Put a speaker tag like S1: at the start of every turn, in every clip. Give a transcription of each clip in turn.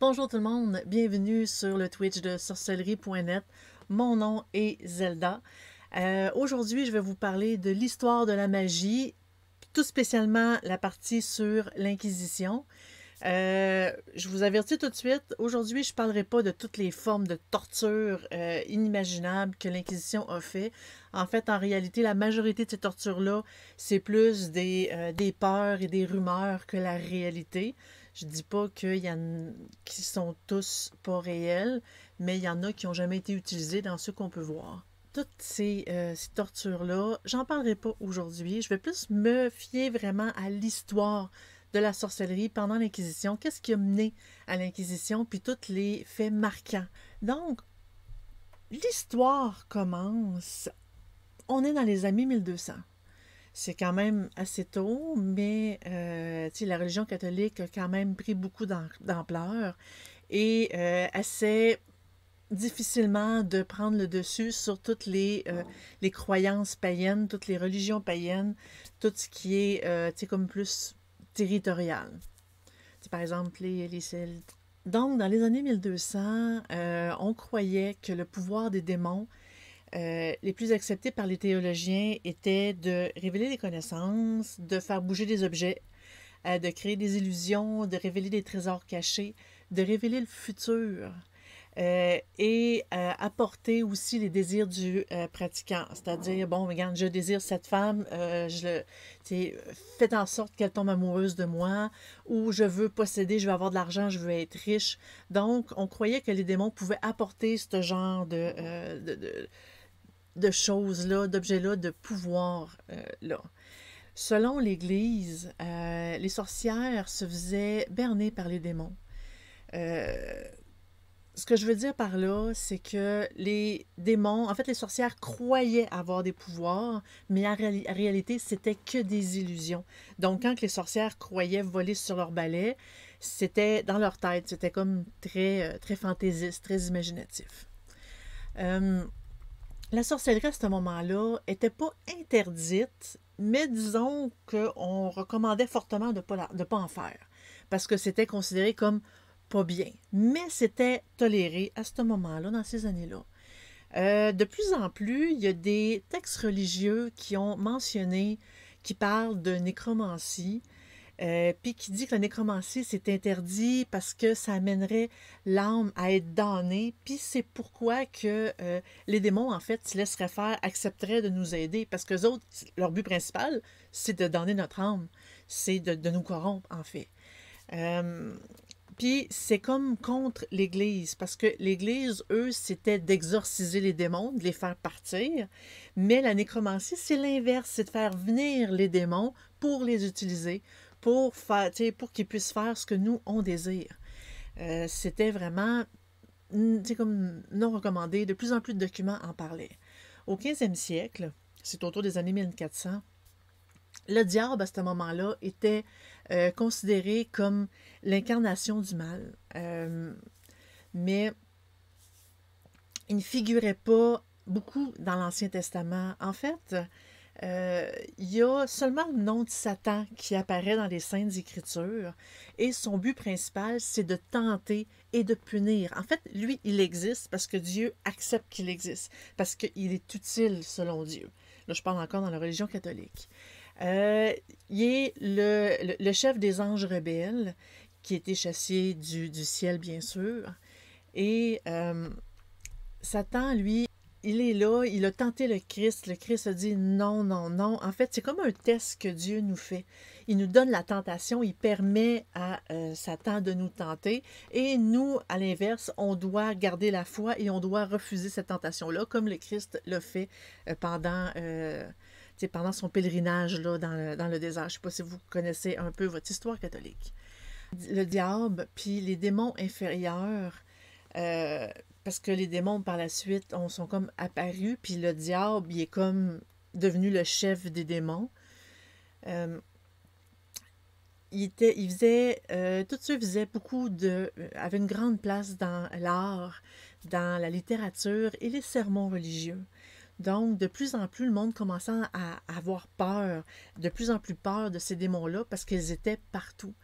S1: Bonjour tout le monde, bienvenue sur le Twitch de sorcellerie.net. Mon nom est Zelda. Aujourd'hui, je vais vous parler de l'histoire de la magie, tout spécialement la partie sur l'Inquisition. Je vous avertis tout de suite, aujourd'hui, je ne parlerai pas de toutes les formes de torture inimaginables que l'Inquisition a fait. En fait, en réalité, la majorité de ces tortures-là, c'est plus des peurs et des rumeurs que la réalité. Je dis pas qu'il y en qui sont tous pas réels, mais il y en a qui n'ont jamais été utilisés dans ce qu'on peut voir. Toutes ces tortures-là, j'en parlerai pas aujourd'hui. Je vais plus me fier vraiment à l'histoire de la sorcellerie pendant l'Inquisition. Qu'est-ce qui a mené à l'Inquisition, puis tous les faits marquants. Donc, l'histoire commence. On est dans les années 1200. C'est quand même assez tôt, mais la religion catholique a quand même pris beaucoup d'ampleur et essaie difficilement de prendre le dessus sur toutes les croyances païennes, toutes les religions païennes, tout ce qui est comme plus territorial. Par exemple, les Celtes. Donc, dans les années 1200, on croyait que le pouvoir des démons les plus acceptés par les théologiens étaient de révéler des connaissances, de faire bouger des objets, de créer des illusions, de révéler des trésors cachés, de révéler le futur et apporter aussi les désirs du pratiquant. C'est-à-dire, bon, regarde, je désire cette femme, faites en sorte qu'elle tombe amoureuse de moi, ou je veux posséder, je veux avoir de l'argent, je veux être riche. Donc, on croyait que les démons pouvaient apporter ce genre de choses-là, d'objets-là, de pouvoir-là. Selon l'Église, les sorcières se faisaient berner par les démons. Ce que je veux dire par là, c'est que les démons, en fait, les sorcières croyaient avoir des pouvoirs, mais en réalité, c'était que des illusions. Donc, quand les sorcières croyaient voler sur leur balai, c'était dans leur tête, c'était comme très fantaisiste, très imaginatif. La sorcellerie à ce moment-là n'était pas interdite, mais disons qu'on recommandait fortement de ne pas en faire, parce que c'était considéré comme pas bien. Mais c'était toléré à ce moment-là, dans ces années-là. De plus en plus, il y a des textes religieux qui ont mentionné, qui parlent de nécromancie, puis qui dit que la nécromancie, c'est interdit parce que ça amènerait l'âme à être damnée, puis c'est pourquoi que les démons, en fait, se laisseraient faire, accepteraient de nous aider, parce que autres, leur but principal, c'est de damner notre âme, c'est de nous corrompre, en fait. Puis c'est comme contre l'Église, parce que l'Église, eux, c'était d'exorciser les démons, de les faire partir, mais la nécromancie, c'est l'inverse, c'est de faire venir les démons pour les utiliser, pour qu'ils puissent faire ce que nous, on désire. C'était vraiment comme non recommandé, de plus en plus de documents en parlaient. Au 15e siècle, c'est autour des années 1400, le diable, à ce moment-là, était considéré comme l'incarnation du mal. Mais il ne figurait pas beaucoup dans l'Ancien Testament. En fait, il y a seulement le nom de Satan qui apparaît dans les Saintes Écritures et son but principal, c'est de tenter et de punir. En fait, lui, il existe parce que Dieu accepte qu'il existe, parce qu'il est utile selon Dieu. Là, je parle encore dans la religion catholique. Il est le chef des anges rebelles qui a été chassé du ciel, bien sûr. Et Satan, lui, il est là, il a tenté le Christ. Le Christ a dit non, non, non. En fait, c'est comme un test que Dieu nous fait. Il nous donne la tentation, il permet à Satan de nous tenter. Et nous, à l'inverse, on doit garder la foi et on doit refuser cette tentation-là, comme le Christ l'a fait pendant son pèlerinage là, dans le désert. Je ne sais pas si vous connaissez un peu votre histoire catholique. Le diable, puis les démons inférieurs, parce que les démons, par la suite, sont comme apparus, puis le diable, il est comme devenu le chef des démons. Tous ceux faisaient avaient une grande place dans l'art, dans la littérature et les sermons religieux. Donc, de plus en plus, le monde commençait à avoir peur, de plus en plus peur de ces démons-là parce qu'ils étaient partout.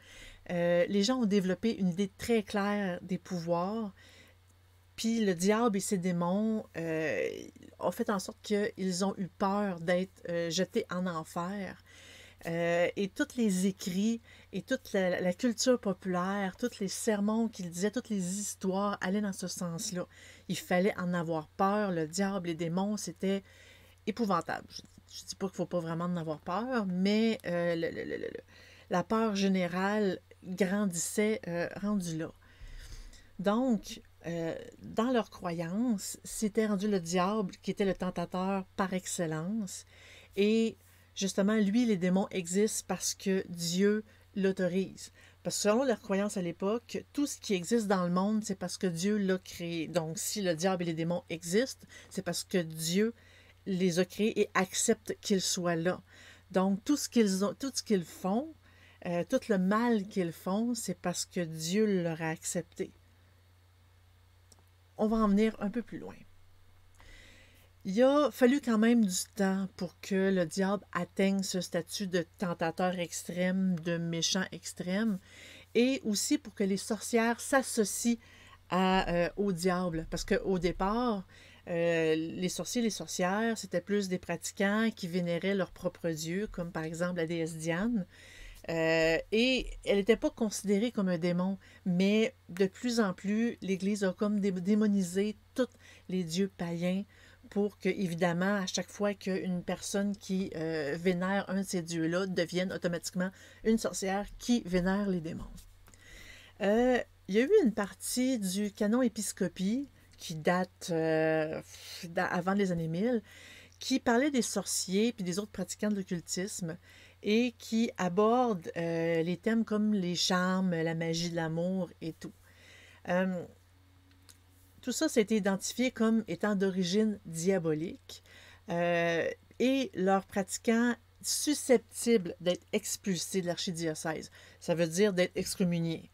S1: les gens ont développé une idée très claire des pouvoirs, puis le diable et ses démons ont fait en sorte qu'ils ont eu peur d'être jetés en enfer. Et tous les écrits et toute la culture populaire, tous les sermons qu'il disait, toutes les histoires allaient dans ce sens-là. Il fallait en avoir peur. Le diable, les démons, c'était épouvantable. Je ne dis pas qu'il ne faut pas vraiment en avoir peur, mais la peur générale grandissait rendu là. Donc, dans leur croyance, c'était rendu le diable qui était le tentateur par excellence. Et justement, lui, les démons existent parce que Dieu l'autorise. Parce que selon leur croyance à l'époque, tout ce qui existe dans le monde, c'est parce que Dieu l'a créé. Donc, si le diable et les démons existent, c'est parce que Dieu les a créés et accepte qu'ils soient là. Donc, tout ce qu'ils font, tout le mal qu'ils font, c'est parce que Dieu leur a accepté. On va en venir un peu plus loin. Il a fallu quand même du temps pour que le diable atteigne ce statut de tentateur extrême, de méchant extrême, et aussi pour que les sorcières s'associent au diable. Parce qu'au départ, les sorciers et les sorcières, c'était plus des pratiquants qui vénéraient leur propre dieu, comme par exemple la déesse Diane. Et elle n'était pas considérée comme un démon, mais de plus en plus, l'Église a comme démonisé tous les dieux païens pour que, évidemment, à chaque fois qu'une personne qui vénère un de ces dieux-là devienne automatiquement une sorcière qui vénère les démons. Il y a eu une partie du canon épiscopie qui date avant les années 1000, qui parlait des sorciers puis des autres pratiquants de l'occultisme et qui aborde les thèmes comme les charmes, la magie de l'amour et tout. Tout ça, ça a été identifié comme étant d'origine diabolique et leurs pratiquants susceptibles d'être expulsés de l'archidiocèse. Ça veut dire d'être excommuniés.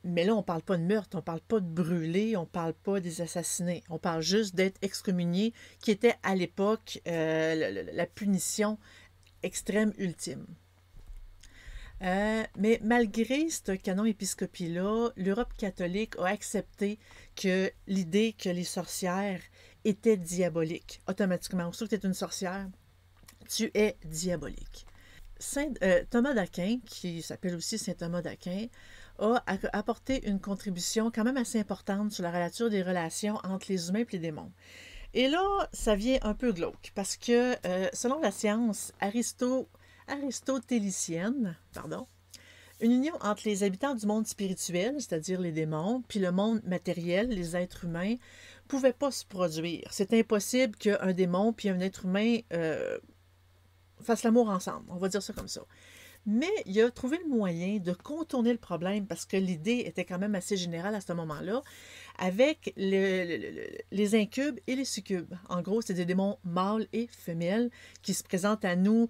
S1: Mais là, on ne parle pas de meurtre, on ne parle pas de brûler, on ne parle pas des assassinés. On parle juste d'être excommunié, qui était à l'époque la punition extrême ultime. Mais malgré ce canon épiscopie-là, l'Europe catholique a accepté que l'idée que les sorcières étaient diaboliques. Automatiquement, aussitôt que tu es une sorcière, tu es diabolique. Thomas d'Aquin, qui s'appelle aussi Saint Thomas d'Aquin, a apporté une contribution quand même assez importante sur la nature des relations entre les humains et les démons. Et là, ça vient un peu glauque, parce que selon la science aristotélicienne, une union entre les habitants du monde spirituel, c'est-à-dire les démons, puis le monde matériel, les êtres humains, pouvait pas se produire. C'est impossible qu'un démon puis un être humain fassent l'amour ensemble, on va dire ça comme ça. Mais il a trouvé le moyen de contourner le problème, parce que l'idée était quand même assez générale à ce moment-là, avec les incubes et les succubes. En gros, c'est des démons mâles et femelles qui se présentent à nous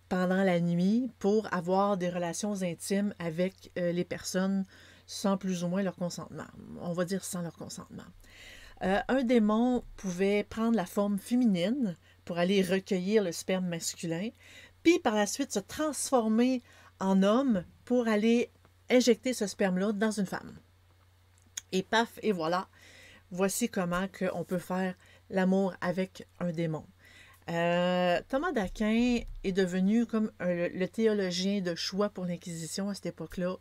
S1: pendant la nuit pour avoir des relations intimes avec les personnes sans plus ou moins leur consentement. On va dire sans leur consentement. Un démon pouvait prendre la forme féminine pour aller recueillir le sperme masculin, puis par la suite se transformer en homme pour aller injecter ce sperme-là dans une femme. Et paf, et voilà, voici comment on peut faire l'amour avec un démon. Thomas d'Aquin est devenu comme le théologien de choix pour l'Inquisition à cette époque-là.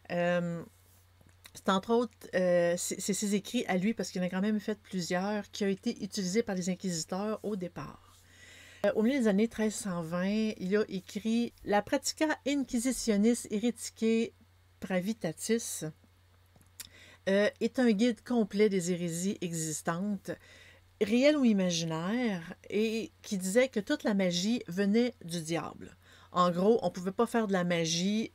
S1: C'est entre autres, c'est ses écrits à lui, parce qu'il en a quand même fait plusieurs, qui ont été utilisés par les inquisiteurs au départ. Au milieu des années 1320, il a écrit La Pratica Inquisitionis Hereticae Pravitatis, est un guide complet des hérésies existantes, réelles ou imaginaires, et qui disait que toute la magie venait du diable. En gros, on ne pouvait pas faire de la magie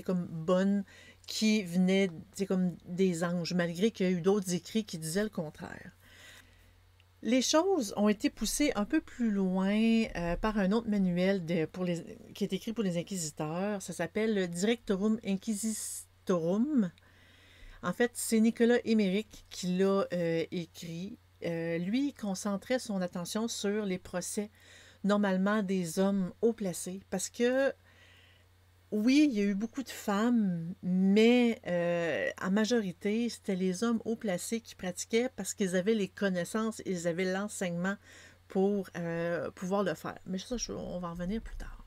S1: comme bonne, qui venait comme des anges, malgré qu'il y a eu d'autres écrits qui disaient le contraire. Les choses ont été poussées un peu plus loin par un autre manuel qui est écrit pour les inquisiteurs. Ça s'appelle le Directorum Inquisitorum. En fait, c'est Nicolas Émeric qui l'a écrit. Lui concentrait son attention sur les procès, normalement des hommes haut placés, parce que Oui, il y a eu beaucoup de femmes, mais en majorité, c'était les hommes haut placés qui pratiquaient parce qu'ils avaient les connaissances, ils avaient l'enseignement pour pouvoir le faire. Mais ça, on va en revenir plus tard.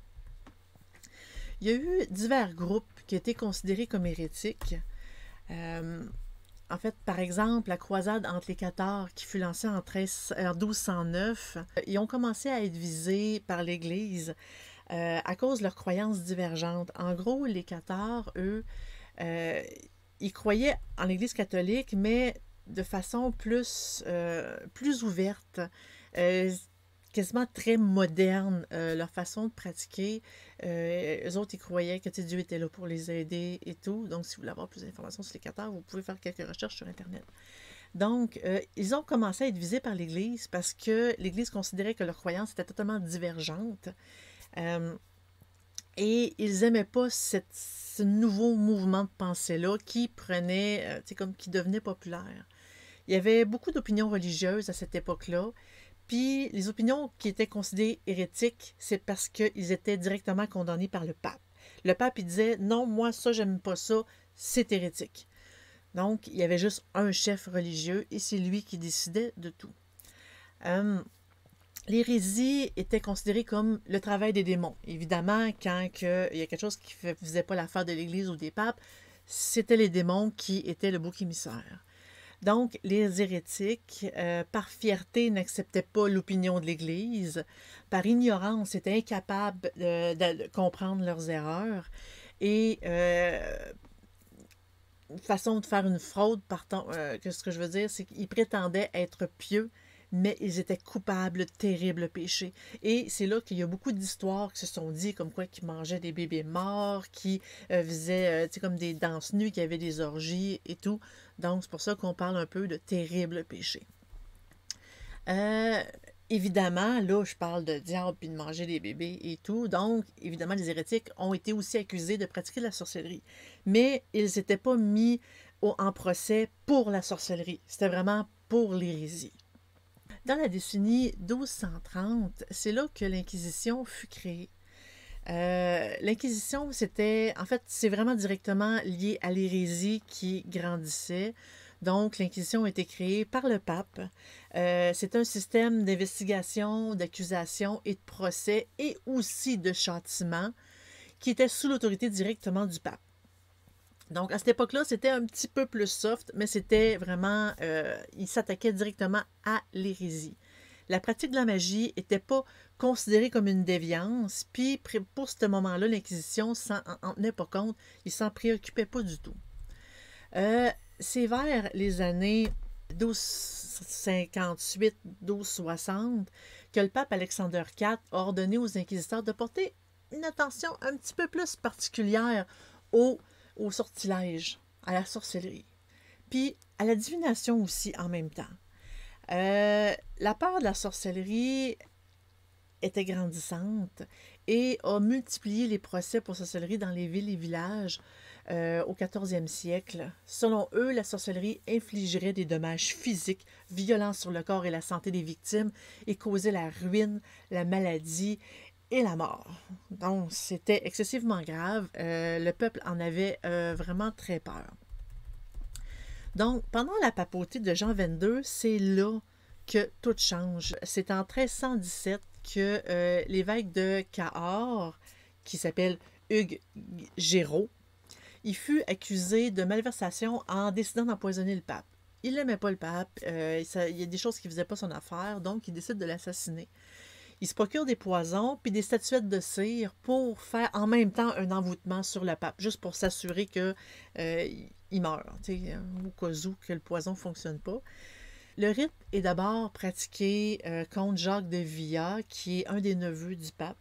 S1: Il y a eu divers groupes qui étaient considérés comme hérétiques. Euh, En fait, par exemple, la croisade entre les Cathares qui fut lancée en 1209, ils ont commencé à être visés par l'Église à cause de leurs croyances divergentes. En gros, les Cathares, eux, euh, ils croyaient en l'Église catholique, mais de façon plus ouverte, euh, quasiment très moderne, leur façon de pratiquer. Eux autres, ils croyaient que Dieu était là pour les aider et tout. Donc, si vous voulez avoir plus d'informations sur les Cathares, vous pouvez faire quelques recherches sur Internet. Donc, ils ont commencé à être visés par l'Église parce que l'Église considérait que leurs croyances étaient totalement divergentes. Euh, et ils n'aimaient pas ce nouveau mouvement de pensée-là qui prenait, comme qui devenait populaire. Il y avait beaucoup d'opinions religieuses à cette époque-là. Puis les opinions qui étaient considérées hérétiques, c'est parce qu'ils étaient directement condamnés par le pape. Le pape, il disait, non, moi, ça, j'aime pas ça, c'est hérétique. Donc, il y avait juste un chef religieux et c'est lui qui décidait de tout. L'hérésie était considérée comme le travail des démons. Évidemment, quand il y a quelque chose qui ne faisait pas l'affaire de l'Église ou des papes, c'était les démons qui étaient le bouc émissaire. Donc, les hérétiques, par fierté, n'acceptaient pas l'opinion de l'Église. Par ignorance, étaient incapables de comprendre leurs erreurs. Et une façon de faire une fraude, ce que je veux dire, c'est qu'ils prétendaient être pieux, mais ils étaient coupables de terribles péchés. Et c'est là qu'il y a beaucoup d'histoires qui se sont dit, comme quoi qu'ils mangeaient des bébés morts, qui faisaient comme des danses nues, qui avaient des orgies et tout. Donc, c'est pour ça qu'on parle un peu de terribles péchés. Euh, Évidemment, là, je parle de diable puis de manger des bébés et tout. Donc, évidemment, les hérétiques ont été aussi accusés de pratiquer la sorcellerie. Mais ils n'étaient pas mis en procès pour la sorcellerie. C'était vraiment pour l'hérésie. Dans la décennie 1230, c'est là que l'Inquisition fut créée. L'Inquisition, en fait, c'est vraiment directement lié à l'hérésie qui grandissait. Donc, l'Inquisition a été créée par le pape. C'est un système d'investigation, d'accusation et de procès et aussi de châtiment qui était sous l'autorité directement du pape. Donc, à cette époque-là, c'était un petit peu plus soft, mais c'était vraiment, il s'attaquait directement à l'hérésie. La pratique de la magie n'était pas considérée comme une déviance, puis pour ce moment-là, l'Inquisition en tenait pas compte, il s'en préoccupait pas du tout. C'est vers les années 1258-1260 que le pape Alexandre IV a ordonné aux inquisiteurs de porter une attention un petit peu plus particulière au sortilège, à la sorcellerie, puis à la divination aussi en même temps. La peur de la sorcellerie était grandissante et a multiplié les procès pour sorcellerie dans les villes et villages au 14e siècle. Selon eux, la sorcellerie infligerait des dommages physiques, violents sur le corps et la santé des victimes et causait la ruine, la maladie et la mort. Donc, c'était excessivement grave. Le peuple en avait vraiment très peur. Donc, pendant la papauté de Jean XXII, c'est là que tout change. C'est en 1317 que l'évêque de Cahors, qui s'appelle Hugues Géraud, il fut accusé de malversation en décidant d'empoisonner le pape. Il n'aimait pas le pape, il y a des choses qui ne faisaient pas son affaire, donc il décide de l'assassiner. Il se procure des poisons puis des statuettes de cire pour faire en même temps un envoûtement sur le pape, juste pour s'assurer que il meurt, au cas où que le poison ne fonctionne pas. Le rite est d'abord pratiqué contre Jacques de Villa, qui est un des neveux du pape,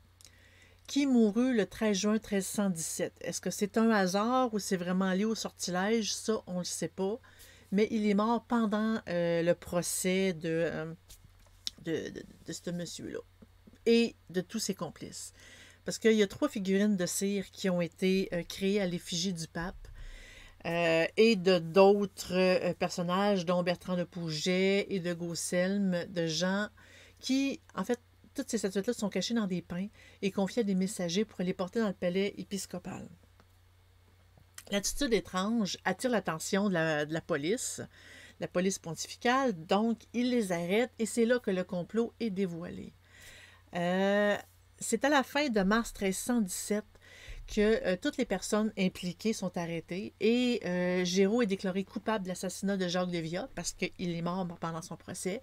S1: qui mourut le 13 juin 1317. Est-ce que c'est un hasard ou c'est vraiment lié au sortilège? Ça, on ne le sait pas. Mais il est mort pendant le procès de ce monsieur-là et de tous ses complices. Parce qu'il y a 3 figurines de cire qui ont été créées à l'effigie du pape et de d'autres personnages, dont Bertrand de Pouget et de Gausselme, de gens qui, en fait, toutes ces statuettes-là sont cachées dans des pins et confiées à des messagers pour les porter dans le palais épiscopal. L'attitude étrange attire l'attention de la police pontificale, donc ils les arrêtent et c'est là que le complot est dévoilé. C'est à la fin de mars 1317 que toutes les personnes impliquées sont arrêtées et Géraud est déclaré coupable de l'assassinat de Jacques de Villa parce qu'il est mort pendant son procès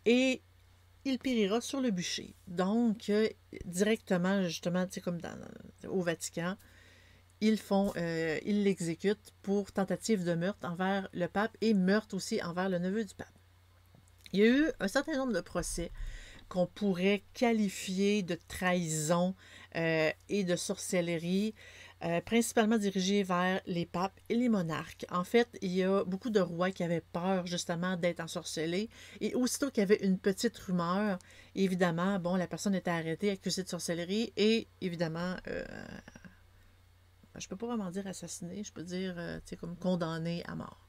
S1: et il périra sur le bûcher. Donc, directement, justement, comme au Vatican, ils l'exécutent pour tentative de meurtre envers le pape et meurtre aussi envers le neveu du pape. Il y a eu un certain nombre de procès qu'on pourrait qualifier de trahison et de sorcellerie, principalement dirigés vers les papes et les monarques. En fait, il y a beaucoup de rois qui avaient peur justement d'être ensorcelés et aussitôt qu'il y avait une petite rumeur, évidemment, bon, la personne était arrêtée, accusée de sorcellerie et évidemment, je peux pas vraiment dire assassinée, je peux dire, comme condamnée à mort.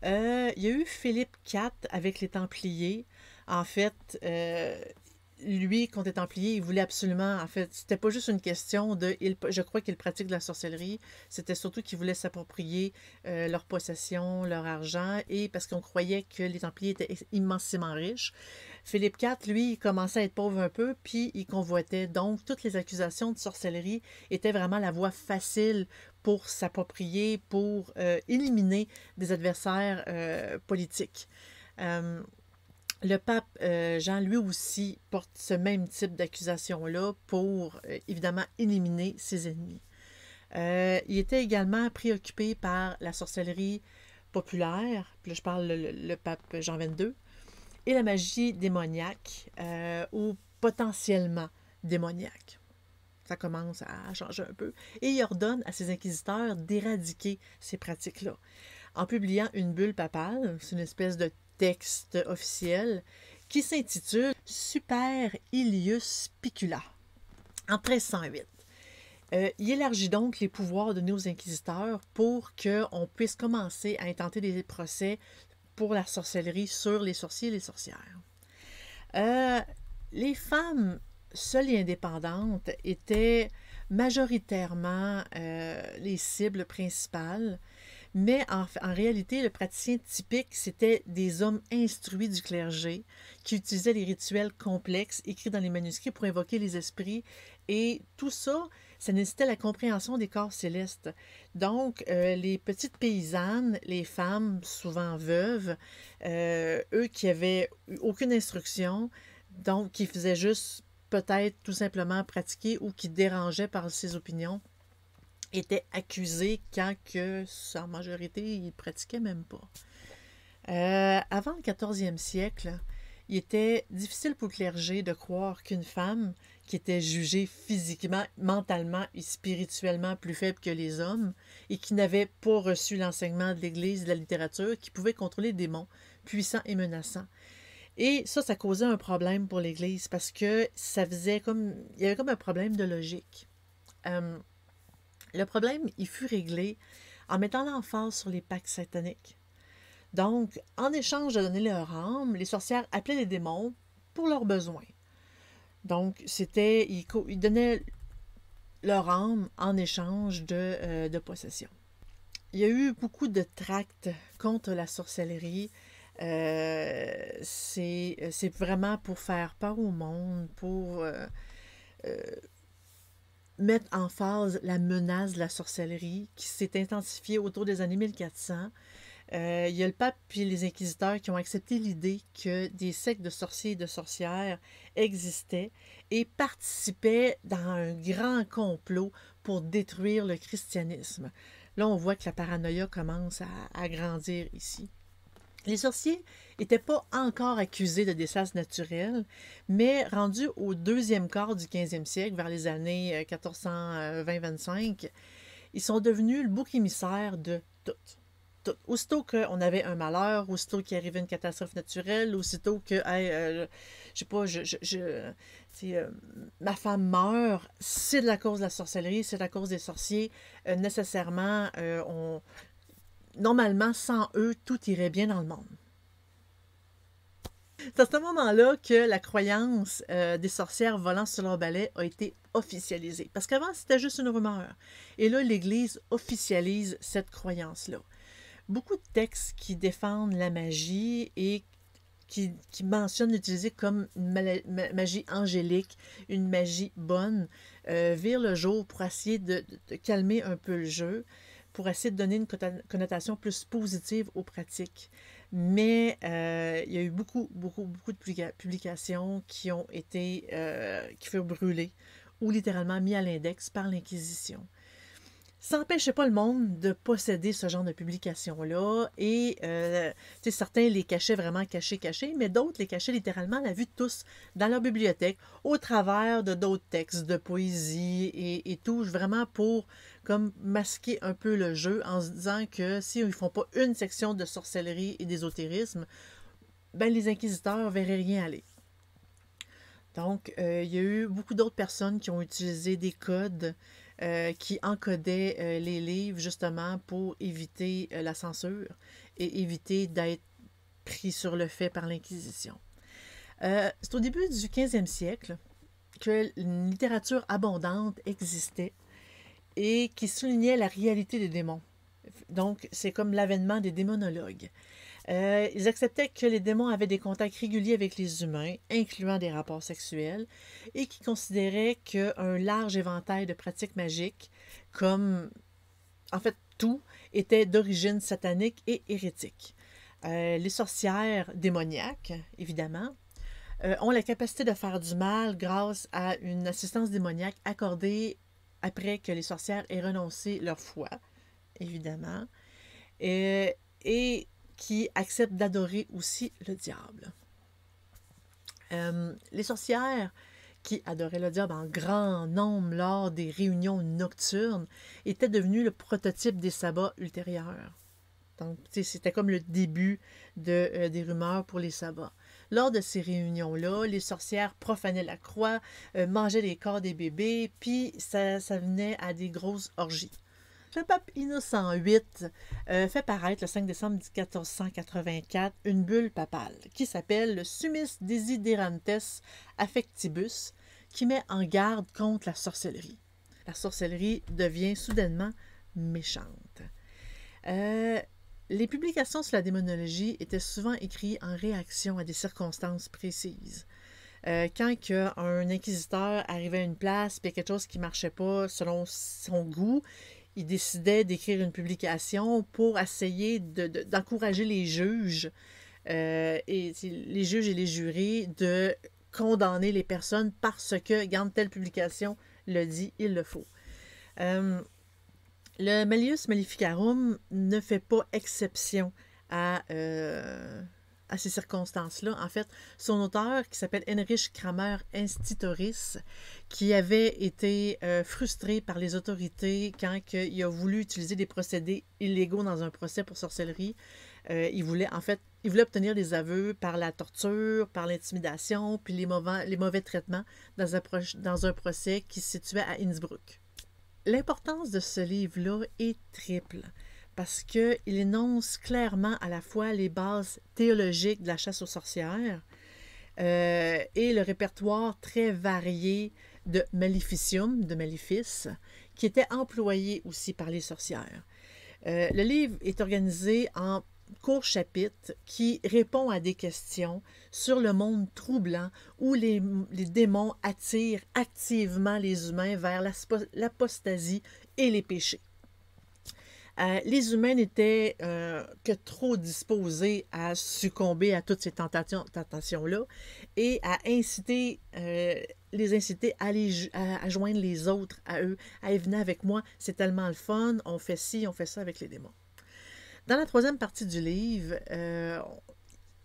S1: Il y a eu Philippe IV avec les Templiers. En fait, lui, contre les Templiers, il voulait absolument, en fait, c'était pas juste une question de, je crois qu'il pratique de la sorcellerie, c'était surtout qu'il voulait s'approprier leur possession, leur argent, et parce qu'on croyait que les Templiers étaient immensément riches. Philippe IV, lui, il commençait à être pauvre un peu, puis il convoitait. Donc, toutes les accusations de sorcellerie étaient vraiment la voie facile pour s'approprier, pour éliminer des adversaires politiques. Le pape Jean, lui aussi, porte ce même type d'accusation-là pour, évidemment, éliminer ses ennemis. Il était également préoccupé par la sorcellerie populaire, puis là, je parle le pape Jean XXII, et la magie démoniaque, ou potentiellement démoniaque. Ça commence à changer un peu. Et il ordonne à ses inquisiteurs d'éradiquer ces pratiques-là. En publiant une bulle papale, c'est une espèce de texte officiel, qui s'intitule Super Ilius Spicula, en 1308. Il élargit donc les pouvoirs donnés aux inquisiteurs pour qu'on puisse commencer à intenter des procès pour la sorcellerie sur les sorciers et les sorcières. Les femmes seules et indépendantes étaient majoritairement les cibles principales, mais en réalité, le praticien typique, c'était des hommes instruits du clergé qui utilisaient les rituels complexes écrits dans les manuscrits pour invoquer les esprits. Et tout ça, ça nécessitait la compréhension des corps célestes. Donc, les petites paysannes, les femmes, souvent veuves, eux qui n'avaient aucune instruction, donc qui faisaient juste peut-être tout simplement pratiquer ou qui dérangeaient par ses opinions, étaient accusés quand que, en majorité, ils ne pratiquaient même pas. Avant le 14e siècle, il était difficile pour le clergé de croire qu'une femme qui était jugée physiquement, mentalement et spirituellement plus faible que les hommes et qui n'avait pas reçu l'enseignement de l'Église et de la littérature, qui pouvait contrôler des démons puissants et menaçants. Et ça causait un problème pour l'Église parce que ça faisait comme... Il y avait comme un problème de logique. Le problème, il fut réglé en mettant l'emphase sur les pactes sataniques. Donc, en échange de donner leur âme, les sorcières appelaient les démons pour leurs besoins. Donc, ils donnaient leur âme en échange de possession. Il y a eu beaucoup de tracts contre la sorcellerie. C'est vraiment pour faire peur au monde, pour mettre en phase la menace de la sorcellerie qui s'est intensifiée autour des années 1400. Il y a le pape et les inquisiteurs qui ont accepté l'idée que des sectes de sorciers et de sorcières existaient et participaient dans un grand complot pour détruire le christianisme. Là, on voit que la paranoïa commence à grandir ici. Les sorciers n'étaient pas encore accusés de desastres naturels, mais rendus au deuxième quart du 15e siècle, vers les années 1420-25, ils sont devenus le bouc émissaire de tout. Aussitôt qu'on avait un malheur, aussitôt qu'il arrivait une catastrophe naturelle, aussitôt que, ma femme meurt, c'est de la cause de la sorcellerie, c'est de la cause des sorciers. Nécessairement, normalement, sans eux, tout irait bien dans le monde. C'est à ce moment-là que la croyance des sorcières volant sur leur balai a été officialisée. Parce qu'avant, c'était juste une rumeur. Et là, l'Église officialise cette croyance-là. Beaucoup de textes qui défendent la magie et qui mentionnent l'utiliser comme une magie angélique, une magie bonne, virent le jour pour essayer de calmer un peu le jeu, pour essayer de donner une connotation plus positive aux pratiques. Mais il y a eu beaucoup de publications qui ont été qui furent brûlées ou littéralement mis à l'index par l'Inquisition. Ça n'empêchait pas le monde de posséder ce genre de publications-là et certains les cachaient vraiment cachés, mais d'autres les cachaient littéralement à la vue de tous dans leur bibliothèque au travers de d'autres textes de poésie et tout, vraiment pour comme masquer un peu le jeu en se disant que s'ils ne font pas une section de sorcellerie et d'ésotérisme, ben les inquisiteurs verraient rien aller. Donc, il y a eu beaucoup d'autres personnes qui ont utilisé des codes qui encodaient les livres justement pour éviter la censure et éviter d'être pris sur le fait par l'Inquisition. C'est au début du 15e siècle que une littérature abondante existait et qui soulignait la réalité des démons. Donc, c'est comme l'avènement des démonologues. Ils acceptaient que les démons avaient des contacts réguliers avec les humains, incluant des rapports sexuels, et qui considéraient qu'un large éventail de pratiques magiques, comme en fait tout, était d'origine satanique et hérétique. Les sorcières démoniaques, évidemment, ont la capacité de faire du mal grâce à une assistance démoniaque accordée après que les sorcières aient renoncé leur foi, évidemment, et qui acceptent d'adorer aussi le diable. Les sorcières qui adoraient le diable en grand nombre lors des réunions nocturnes étaient devenues le prototype des sabbats ultérieurs. Donc, c'était comme le début des rumeurs pour les sabbats. Lors de ces réunions-là, les sorcières profanaient la croix, mangeaient les corps des bébés, puis ça venait à des grosses orgies. Le pape Innocent VIII fait paraître le 5 décembre 1484 une bulle papale qui s'appelle le Summis Desiderantes Affectibus qui met en garde contre la sorcellerie. La sorcellerie devient soudainement méchante. Les publications sur la démonologie étaient souvent écrites en réaction à des circonstances précises. Quand un inquisiteur arrivait à une place et quelque chose qui ne marchait pas selon son goût, il décidait d'écrire une publication pour essayer d'encourager les juges et les jurés de condamner les personnes parce que, quand telle publication le dit, il le faut. Le Malleus Maleficarum ne fait pas exception à ces circonstances-là. En fait, son auteur, qui s'appelle Heinrich Kramer Institoris, qui avait été frustré par les autorités quand il a voulu utiliser des procédés illégaux dans un procès pour sorcellerie, il voulait obtenir des aveux par la torture, par l'intimidation, puis les mauvais traitements dans un procès qui se situait à Innsbruck. L'importance de ce livre-là est triple parce qu'il énonce clairement à la fois les bases théologiques de la chasse aux sorcières et le répertoire très varié de maléficium, de maléfices, qui était employé aussi par les sorcières. Le livre est organisé en courts chapitres qui répond à des questions sur le monde troublant où les démons attirent activement les humains vers l'apostasie et les péchés. Les humains n'étaient que trop disposés à succomber à toutes ces tentations-là et à les inciter à joindre les autres à eux. Allez, venez avec moi, c'est tellement le fun, on fait ci, on fait ça avec les démons. Dans la troisième partie du livre,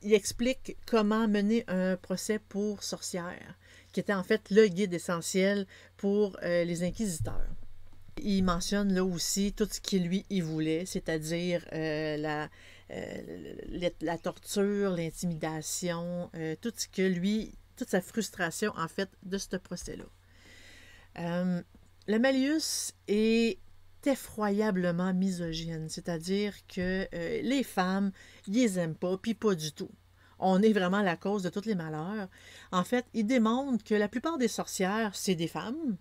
S1: il explique comment mener un procès pour sorcières, qui était en fait le guide essentiel pour les inquisiteurs. Il mentionne là aussi tout ce qu'il lui y voulait, c'est-à-dire la torture, l'intimidation, toute sa frustration en fait de ce procès-là. Le Malleus est effroyablement misogyne, c'est-à-dire que les femmes, ils les aiment pas, puis pas du tout. on est vraiment la cause de tous les malheurs. En fait, il démontre que la plupart des sorcières, c'est des femmes,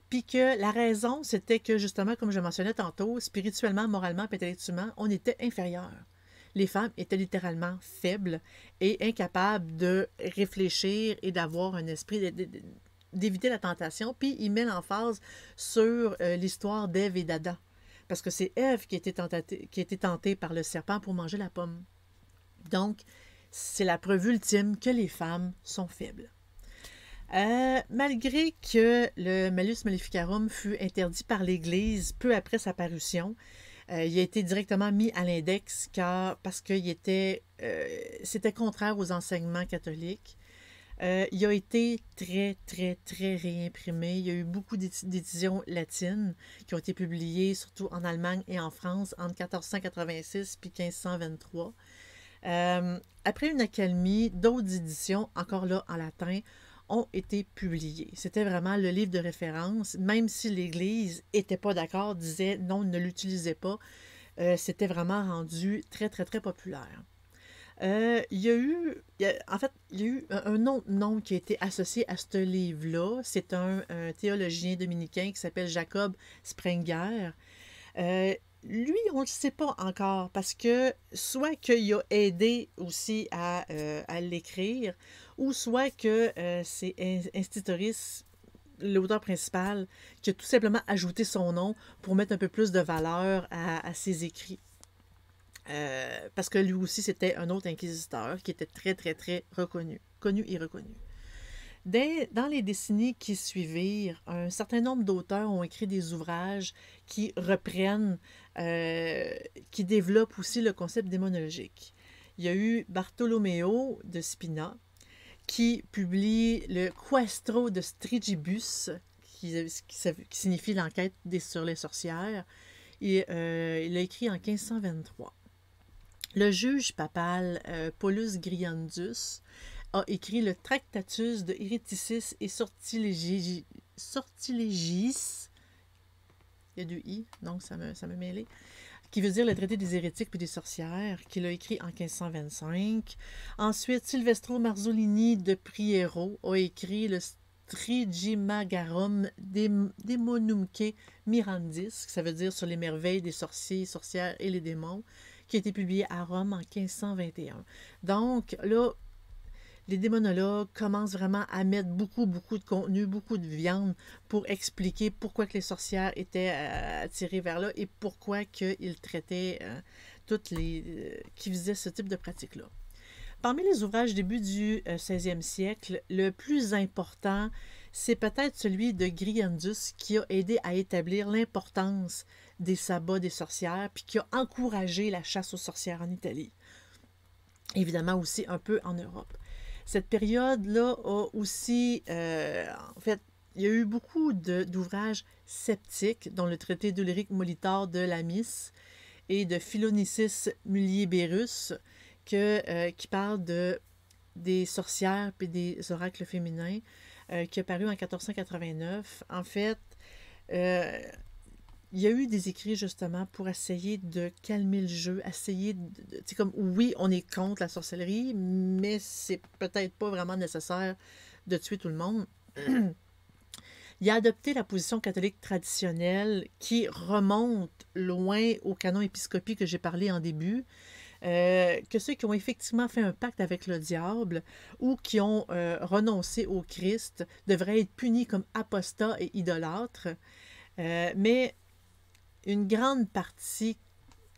S1: puis que la raison, c'était que justement, comme je mentionnais tantôt, spirituellement, moralement, puis intellectuellement, on était inférieurs. Les femmes étaient littéralement faibles et incapables de réfléchir et d'avoir un esprit, d'éviter la tentation. Puis il met l'emphase sur l'histoire d'Ève et d'Adam. Parce que c'est Ève qui a été tentée par le serpent pour manger la pomme. Donc, c'est la preuve ultime que les femmes sont faibles. Malgré que le Malleus Maleficarum fut interdit par l'Église peu après sa parution, il a été directement mis à l'index parce que c'était contraire aux enseignements catholiques. Il a été très, très, très réimprimé. Il y a eu beaucoup d'éditions latines qui ont été publiées, surtout en Allemagne et en France, entre 1486 et 1523. Après une accalmie, d'autres éditions, encore là en latin, ont été publiées. C'était vraiment le livre de référence, même si l'Église n'était pas d'accord, disait non, ne l'utilisez pas. C'était vraiment rendu très, très, très populaire. Il y a eu un autre nom qui a été associé à ce livre-là. C'est un théologien dominicain qui s'appelle Jacob Sprenger. Lui, on ne le sait pas encore parce que soit qu'il a aidé aussi à l'écrire, ou soit que c'est Institoris, l'auteur principal, qui a tout simplement ajouté son nom pour mettre un peu plus de valeur à ses écrits. Parce que lui aussi, c'était un autre inquisiteur qui était très, très, très connu et reconnu. Dans les décennies qui suivirent, un certain nombre d'auteurs ont écrit des ouvrages qui reprennent, qui développent aussi le concept démonologique. Il y a eu Bartolomeo de Spina qui publie le Quaestro de Strigibus, qui signifie l'enquête sur les sorcières. Il l'a écrit en 1523. Le juge papal Paulus Griandus a écrit le Tractatus de Hereticis et Sortilegis. Il y a deux i, donc ça me mêlé. Qui veut dire le traité des hérétiques puis des sorcières, qu'il a écrit en 1525. Ensuite, Silvestro Marzolini de Priero a écrit le Strigimagarum Demonumque Mirandis, ça veut dire sur les merveilles des sorciers, sorcières et les démons, qui a été publié à Rome en 1521. Donc là, les démonologues commencent vraiment à mettre beaucoup de contenu, beaucoup de viande pour expliquer pourquoi que les sorcières étaient attirées vers là et pourquoi qu'ils traitaient toutes les qui faisaient ce type de pratique-là. Parmi les ouvrages début du 16e siècle, le plus important, c'est peut-être celui de Griandus qui a aidé à établir l'importance des sabbats des sorcières puis qui a encouragé la chasse aux sorcières en Italie. Évidemment aussi un peu en Europe. Cette période-là a aussi, en fait, il y a eu beaucoup d'ouvrages sceptiques, dont le traité d'Ulric Molitor de Lamis et de Philonicis Muliebérus, qui parle des sorcières et des oracles féminins, qui a paru en 1489. En fait, il y a eu des écrits justement pour essayer de calmer le jeu, essayer c'est comme, oui, on est contre la sorcellerie, mais c'est peut-être pas vraiment nécessaire de tuer tout le monde. Il a adopté la position catholique traditionnelle qui remonte loin au canon épiscopique que j'ai parlé en début, que ceux qui ont effectivement fait un pacte avec le diable ou qui ont renoncé au Christ devraient être punis comme apostats et idolâtres. Mais une grande partie,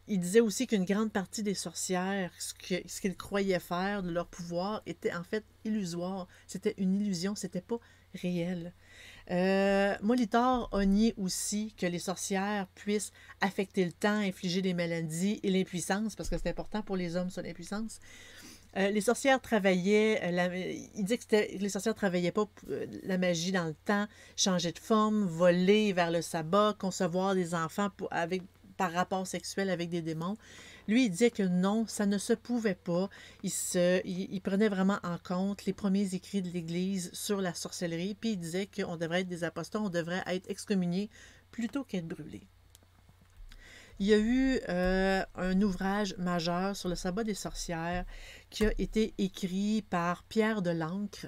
S1: il disait aussi qu'une grande partie des sorcières, ce qu'ils croyaient faire de leur pouvoir, était en fait illusoire. C'était une illusion, c'était pas réel. Molitor a nié aussi que les sorcières puissent affecter le temps, infliger des maladies et l'impuissance, parce que c'est important pour les hommes sur l'impuissance. Les sorcières travaillaient, il dit que les sorcières travaillaient pas la magie dans le temps, changer de forme, voler vers le sabbat, concevoir des enfants par rapport sexuel avec des démons. Lui, il disait que non, ça ne se pouvait pas. Il prenait vraiment en compte les premiers écrits de l'Église sur la sorcellerie, puis il disait qu'on devrait être des apostats, on devrait être excommuniés plutôt qu'être brûlés. il y a eu un ouvrage majeur sur le sabbat des sorcières qui a été écrit par Pierre de l'Ancre.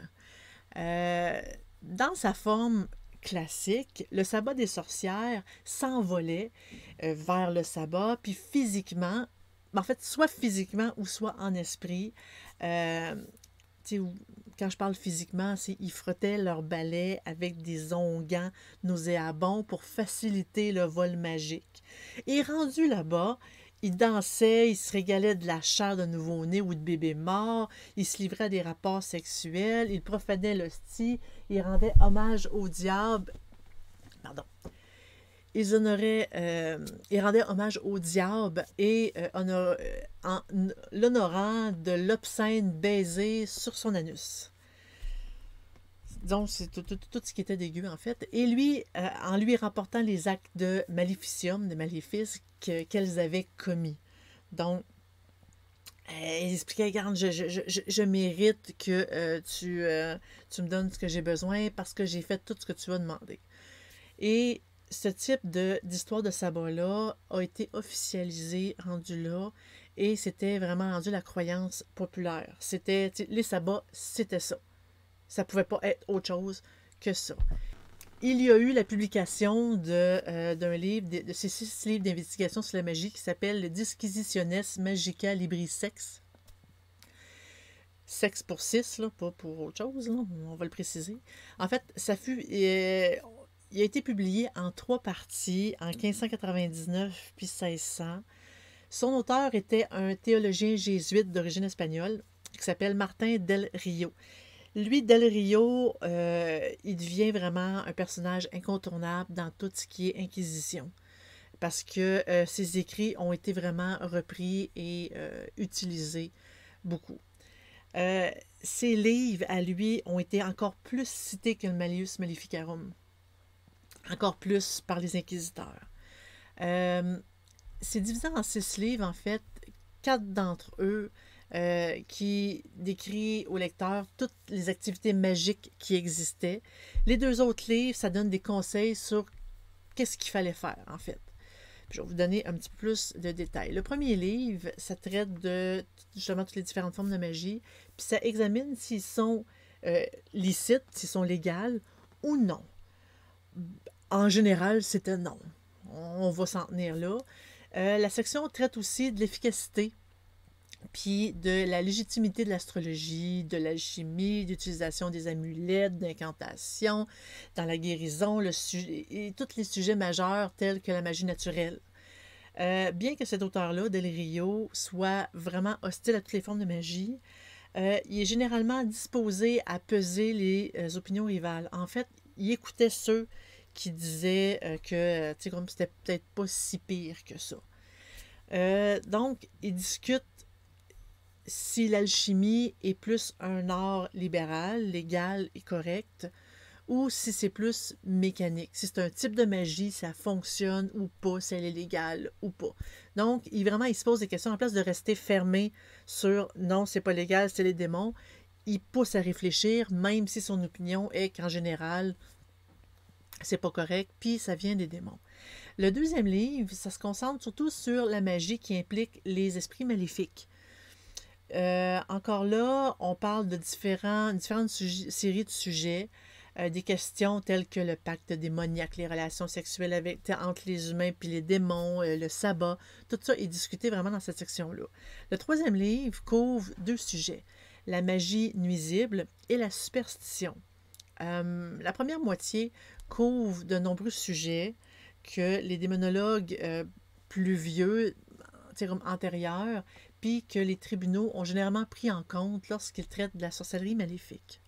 S1: Euh, dans sa forme classique, le sabbat des sorcières s'envolait vers le sabbat, puis physiquement, en fait, soit physiquement ou soit en esprit, euh, quand je parle physiquement, c'est ils frottaient leur balai avec des onguents nauséabonds pour faciliter le vol magique. Et rendus là-bas, ils dansaient, ils se régalaient de la chair de nouveau-né ou de bébé mort, ils se livraient à des rapports sexuels, ils profanaient l'hostie, ils rendaient hommage au diable. Pardon. Ils rendaient hommage au diable et en l'honorant de l'obscène baiser sur son anus. Donc, c'est tout ce qui était dégueu, en fait. Et lui, en lui rapportant les actes de maléficium, de maléfices qu'elles avaient commis. Donc, il expliquait, regarde, je mérite que tu me donnes ce que j'ai besoin parce que j'ai fait tout ce que tu as demandé. Et ce type d'histoire de sabbat-là a été officialisé, rendu là, et c'était vraiment rendu la croyance populaire. C'était, les sabbats, c'était ça. Ça pouvait pas être autre chose que ça. Il y a eu la publication d'un livre, de ces 6 livres d'investigation sur la magie qui s'appelle le Disquisitiones Magica Libri Sex. Sexe pour 6, là, pas pour autre chose, là, on va le préciser. En fait, il a été publié en 3 parties, en 1599 puis 1600. Son auteur était un théologien jésuite d'origine espagnole qui s'appelle Martin del Rio. Lui, Del Rio, il devient vraiment un personnage incontournable dans tout ce qui est Inquisition. Parce que ses écrits ont été vraiment repris et utilisés beaucoup. Ses livres, à lui, ont été encore plus cités que le Malleus Maleficarum. Encore plus par les inquisiteurs. C'est divisé en 6 livres, en fait. 4 d'entre eux qui décrit au lecteur toutes les activités magiques qui existaient. Les 2 autres livres, ça donne des conseils sur qu'est-ce qu'il fallait faire, en fait. Puis je vais vous donner un petit peu plus de détails. Le premier livre, ça traite de justement toutes les différentes formes de magie, puis ça examine s'ils sont licites, s'ils sont légales ou non. En général, c'était non. On va s'en tenir là. La section traite aussi de l'efficacité puis de la légitimité de l'astrologie, de l'alchimie, d'utilisation des amulettes, d'incantations, dans la guérison, et tous les sujets majeurs tels que la magie naturelle. Bien que cet auteur-là, Del Rio, soit vraiment hostile à toutes les formes de magie, il est généralement disposé à peser les opinions rivales. En fait, il écoutait ceux qui disaient que comme c'était peut-être pas si pire que ça. Donc, il discute si l'alchimie est plus un art libéral, légal et correct, ou si c'est plus mécanique, si c'est un type de magie, ça fonctionne ou pas, si elle est légale ou pas. Donc, il se pose des questions, en place de rester fermé sur non, c'est pas légal, c'est les démons, il pousse à réfléchir, même si son opinion est qu'en général, c'est pas correct, puis ça vient des démons. Le deuxième livre, ça se concentre surtout sur la magie qui implique les esprits maléfiques. Encore là, on parle de différentes séries de sujets, des questions telles que le pacte démoniaque, les relations sexuelles entre les humains puis les démons, le sabbat, tout ça est discuté vraiment dans cette section-là. Le troisième livre couvre 2 sujets, la magie nuisible et la superstition. La première moitié couvre de nombreux sujets que les démonologues plus vieux, comme antérieurs, puis que les tribunaux ont généralement pris en compte lorsqu'ils traitent de la sorcellerie maléfique.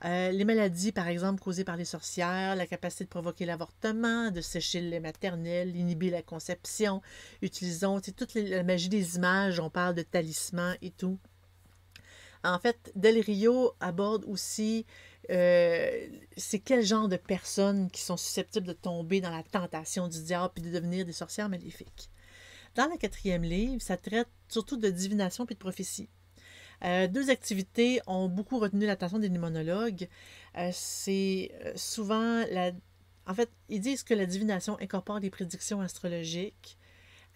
S1: Les maladies, par exemple, causées par les sorcières, la capacité de provoquer l'avortement, de sécher le lait maternel, inhiber la conception, utilisons toute la magie des images, on parle de talismans et tout. En fait, Del Rio aborde aussi c'est quel genre de personnes qui sont susceptibles de tomber dans la tentation du diable et de devenir des sorcières maléfiques. Dans le 4e livre, ça traite surtout de divination et de prophétie. 2 activités ont beaucoup retenu l'attention des démonologues. C'est souvent En fait, ils disent que la divination incorpore des prédictions astrologiques.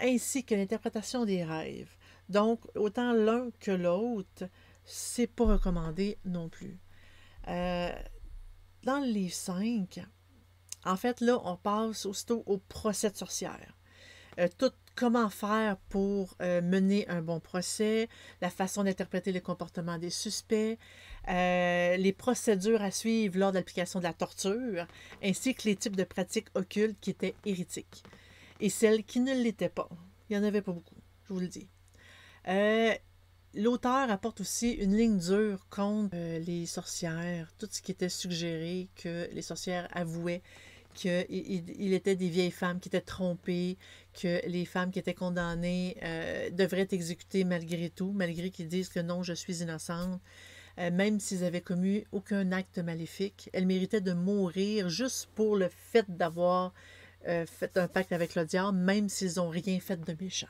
S1: ainsi que l'interprétation des rêves. Donc, autant l'un que l'autre, c'est pas recommandé non plus. Euh, dans le livre 5, en fait, là, on passe aussitôt au procès de sorcière. Comment faire pour mener un bon procès, la façon d'interpréter le comportement des suspects, les procédures à suivre lors de l'application de la torture, ainsi que les types de pratiques occultes qui étaient hérétiques et celles qui ne l'étaient pas. Il n'y en avait pas beaucoup, je vous le dis. L'auteur apporte aussi une ligne dure contre les sorcières, tout ce qui était suggéré que les sorcières avouaient qu'il était des vieilles femmes qui étaient trompées, que les femmes qui étaient condamnées devraient être exécutées malgré tout, malgré qu'ils disent que non, je suis innocente. Même s'ils avaient commis aucun acte maléfique, elles méritaient de mourir juste pour le fait d'avoir fait un pacte avec le diable, même s'ils n'ont rien fait de méchant.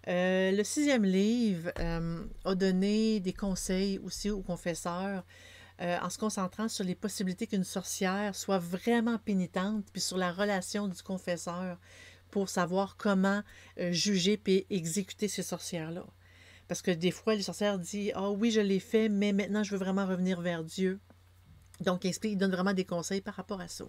S1: Le 6e livre a donné des conseils aussi aux confesseurs en se concentrant sur les possibilités qu'une sorcière soit vraiment pénitente, puis sur la relation du confesseur pour savoir comment juger et exécuter ces sorcières-là. Parce que des fois, les sorcières disent « Ah oui, je l'ai fait, mais maintenant, je veux vraiment revenir vers Dieu. » Donc, il donne vraiment des conseils par rapport à ça.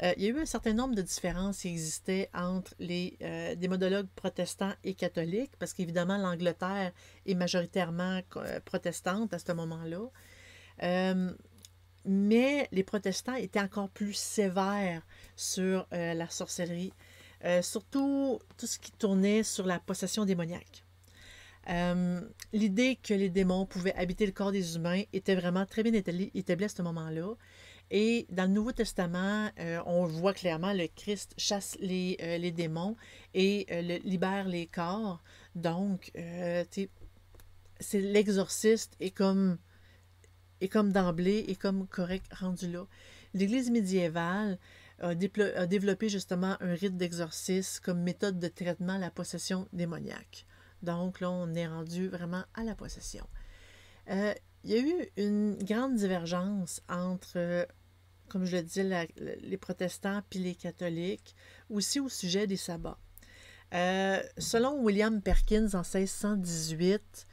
S1: Il y a eu un certain nombre de différences qui existaient entre des modologues protestants et catholiques, parce qu'évidemment, l'Angleterre est majoritairement protestante à ce moment-là. Mais les protestants étaient encore plus sévères sur la sorcellerie, surtout tout ce qui tournait sur la possession démoniaque. L'idée que les démons pouvaient habiter le corps des humains était vraiment très bien établie à ce moment-là. Et dans le Nouveau Testament, on voit clairement le Christ chasse les démons et libère les corps. Donc, c'est l'exorciste est comme d'emblée, est comme correct rendu là. L'Église médiévale a développé justement un rite d'exorcisme comme méthode de traitement à la possession démoniaque. Donc là, on est rendu vraiment à la possession. Il y a eu une grande divergence entre, comme je le disais, les protestants puis les catholiques, aussi au sujet des sabbats. Selon William Perkins en 1618,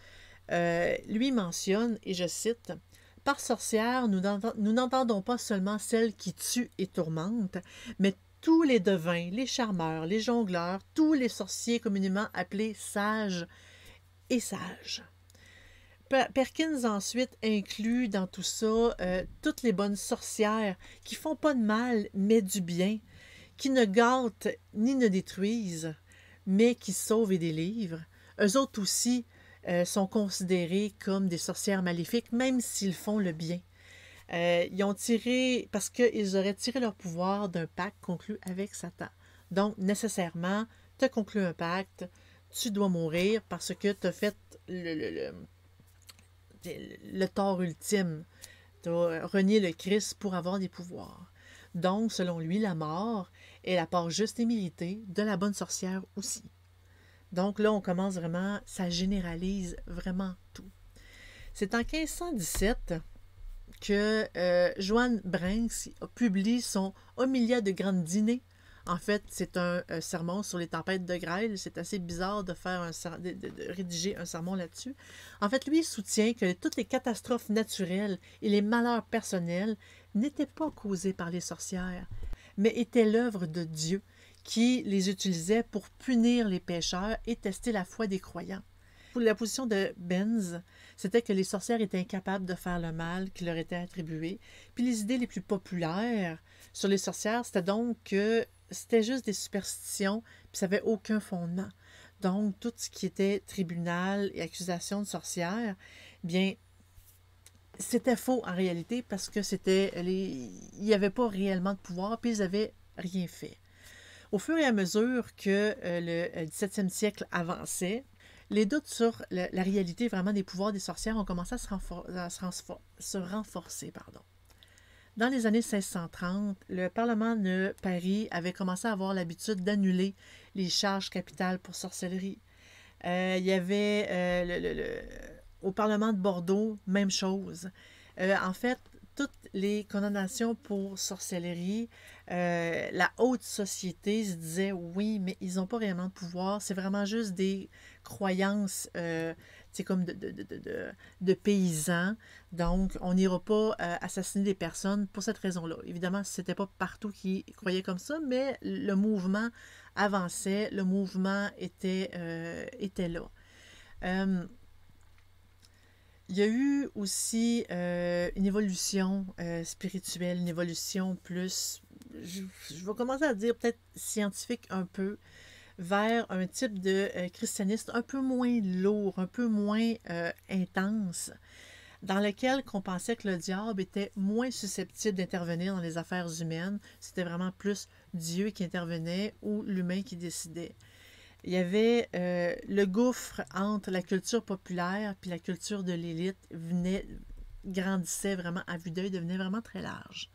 S1: lui mentionne, et je cite, « Par sorcière, nous n'entendons pas seulement celles qui tuent et tourmentent, mais tous les devins, les charmeurs, les jongleurs, tous les sorciers communément appelés sages et sages. » Perkins ensuite inclut dans tout ça toutes les bonnes sorcières qui font pas de mal, mais du bien, qui ne gâtent ni ne détruisent, mais qui sauvent et délivrent. Eux autres aussi sont considérés comme des sorcières maléfiques, même s'ils font le bien. Ils ont tiré, parce qu'ils auraient tiré leur pouvoir d'un pacte conclu avec Satan. Donc, nécessairement, tu as conclu un pacte, tu dois mourir parce que tu as fait le tort ultime. Tu as renié le Christ pour avoir des pouvoirs. Donc, selon lui, la mort est la part juste et méritée de la bonne sorcière aussi. Donc là, on commence vraiment, ça généralise vraiment tout. C'est en 1517 que Johann Brenx publie son Homilia de Grandine. En fait, c'est un sermon sur les tempêtes de grêle. C'est assez bizarre de faire de rédiger un sermon là-dessus. En fait, lui, il soutient que toutes les catastrophes naturelles et les malheurs personnels n'étaient pas causés par les sorcières, mais étaient l'œuvre de Dieu qui les utilisait pour punir les pécheurs et tester la foi des croyants. Pour la position de Benz, c'était que les sorcières étaient incapables de faire le mal qui leur était attribué. Puis les idées les plus populaires sur les sorcières, c'était donc que c'était juste des superstitions, puis ça n'avait aucun fondement. Donc, tout ce qui était tribunal et accusation de sorcières, bien, c'était faux en réalité parce que il n'y avait pas réellement de pouvoir, puis ils n'avaient rien fait. Au fur et à mesure que le 17e siècle avançait, les doutes sur la réalité vraiment des pouvoirs des sorcières ont commencé à se renforcer. Dans les années 1630, le Parlement de Paris avait commencé à avoir l'habitude d'annuler les charges capitales pour sorcellerie. Il y avait au Parlement de Bordeaux, même chose. En fait, toutes les condamnations pour sorcellerie, la haute société se disait oui, mais ils n'ont pas réellement de pouvoir, c'est vraiment juste des croyances comme de paysans. Donc, on n'ira pas assassiner des personnes pour cette raison-là. Évidemment, c'était pas partout qui croyaient comme ça, mais le mouvement avançait, le mouvement était là. Il y a eu aussi une évolution spirituelle, une évolution plus, je vais commencer à dire peut-être scientifique un peu, vers un type de christianisme un peu moins lourd, un peu moins intense, dans lequel on pensait que le diable était moins susceptible d'intervenir dans les affaires humaines. C'était vraiment plus Dieu qui intervenait ou l'humain qui décidait. Il y avait le gouffre entre la culture populaire puis la culture de l'élite grandissait vraiment à vue d'œil, devenait vraiment très large.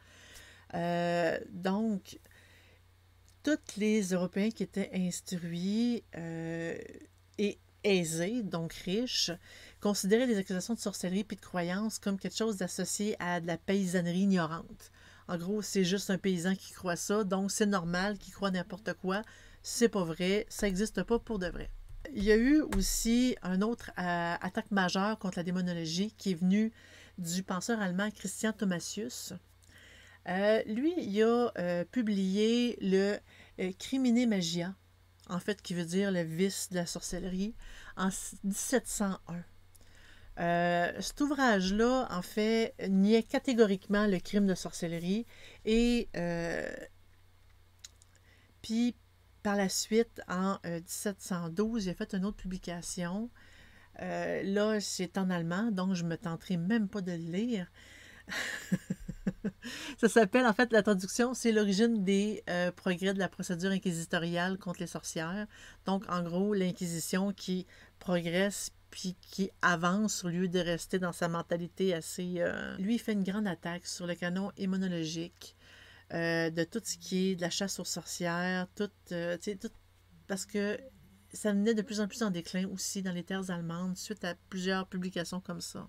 S1: Donc, tous les Européens qui étaient instruits et aisés, donc riches, considéraient les accusations de sorcellerie puis de croyance comme quelque chose d'associé à de la paysannerie ignorante. En gros, c'est juste un paysan qui croit ça, donc c'est normal qu'il croit n'importe quoi. C'est pas vrai, ça n'existe pas pour de vrai. Il y a eu aussi une autre attaque majeure contre la démonologie qui est venue du penseur allemand Christian Thomasius. Lui, il a publié le Crimine Magia, en fait, qui veut dire le vice de la sorcellerie, en 1701. Cet ouvrage-là, en fait, niait catégoriquement le crime de sorcellerie et puis par la suite, en 1712, il a fait une autre publication. Là, c'est en allemand, donc je ne me tenterai même pas de le lire. Ça s'appelle, en fait, la traduction, c'est l'origine des progrès de la procédure inquisitoriale contre les sorcières. Donc, en gros, l'Inquisition qui progresse puis qui avance au lieu de rester dans sa mentalité assez... Lui, il fait une grande attaque sur le canon immunologique, de tout ce qui est de la chasse aux sorcières, tout, parce que ça venait de plus en plus en déclin aussi dans les terres allemandes suite à plusieurs publications comme ça.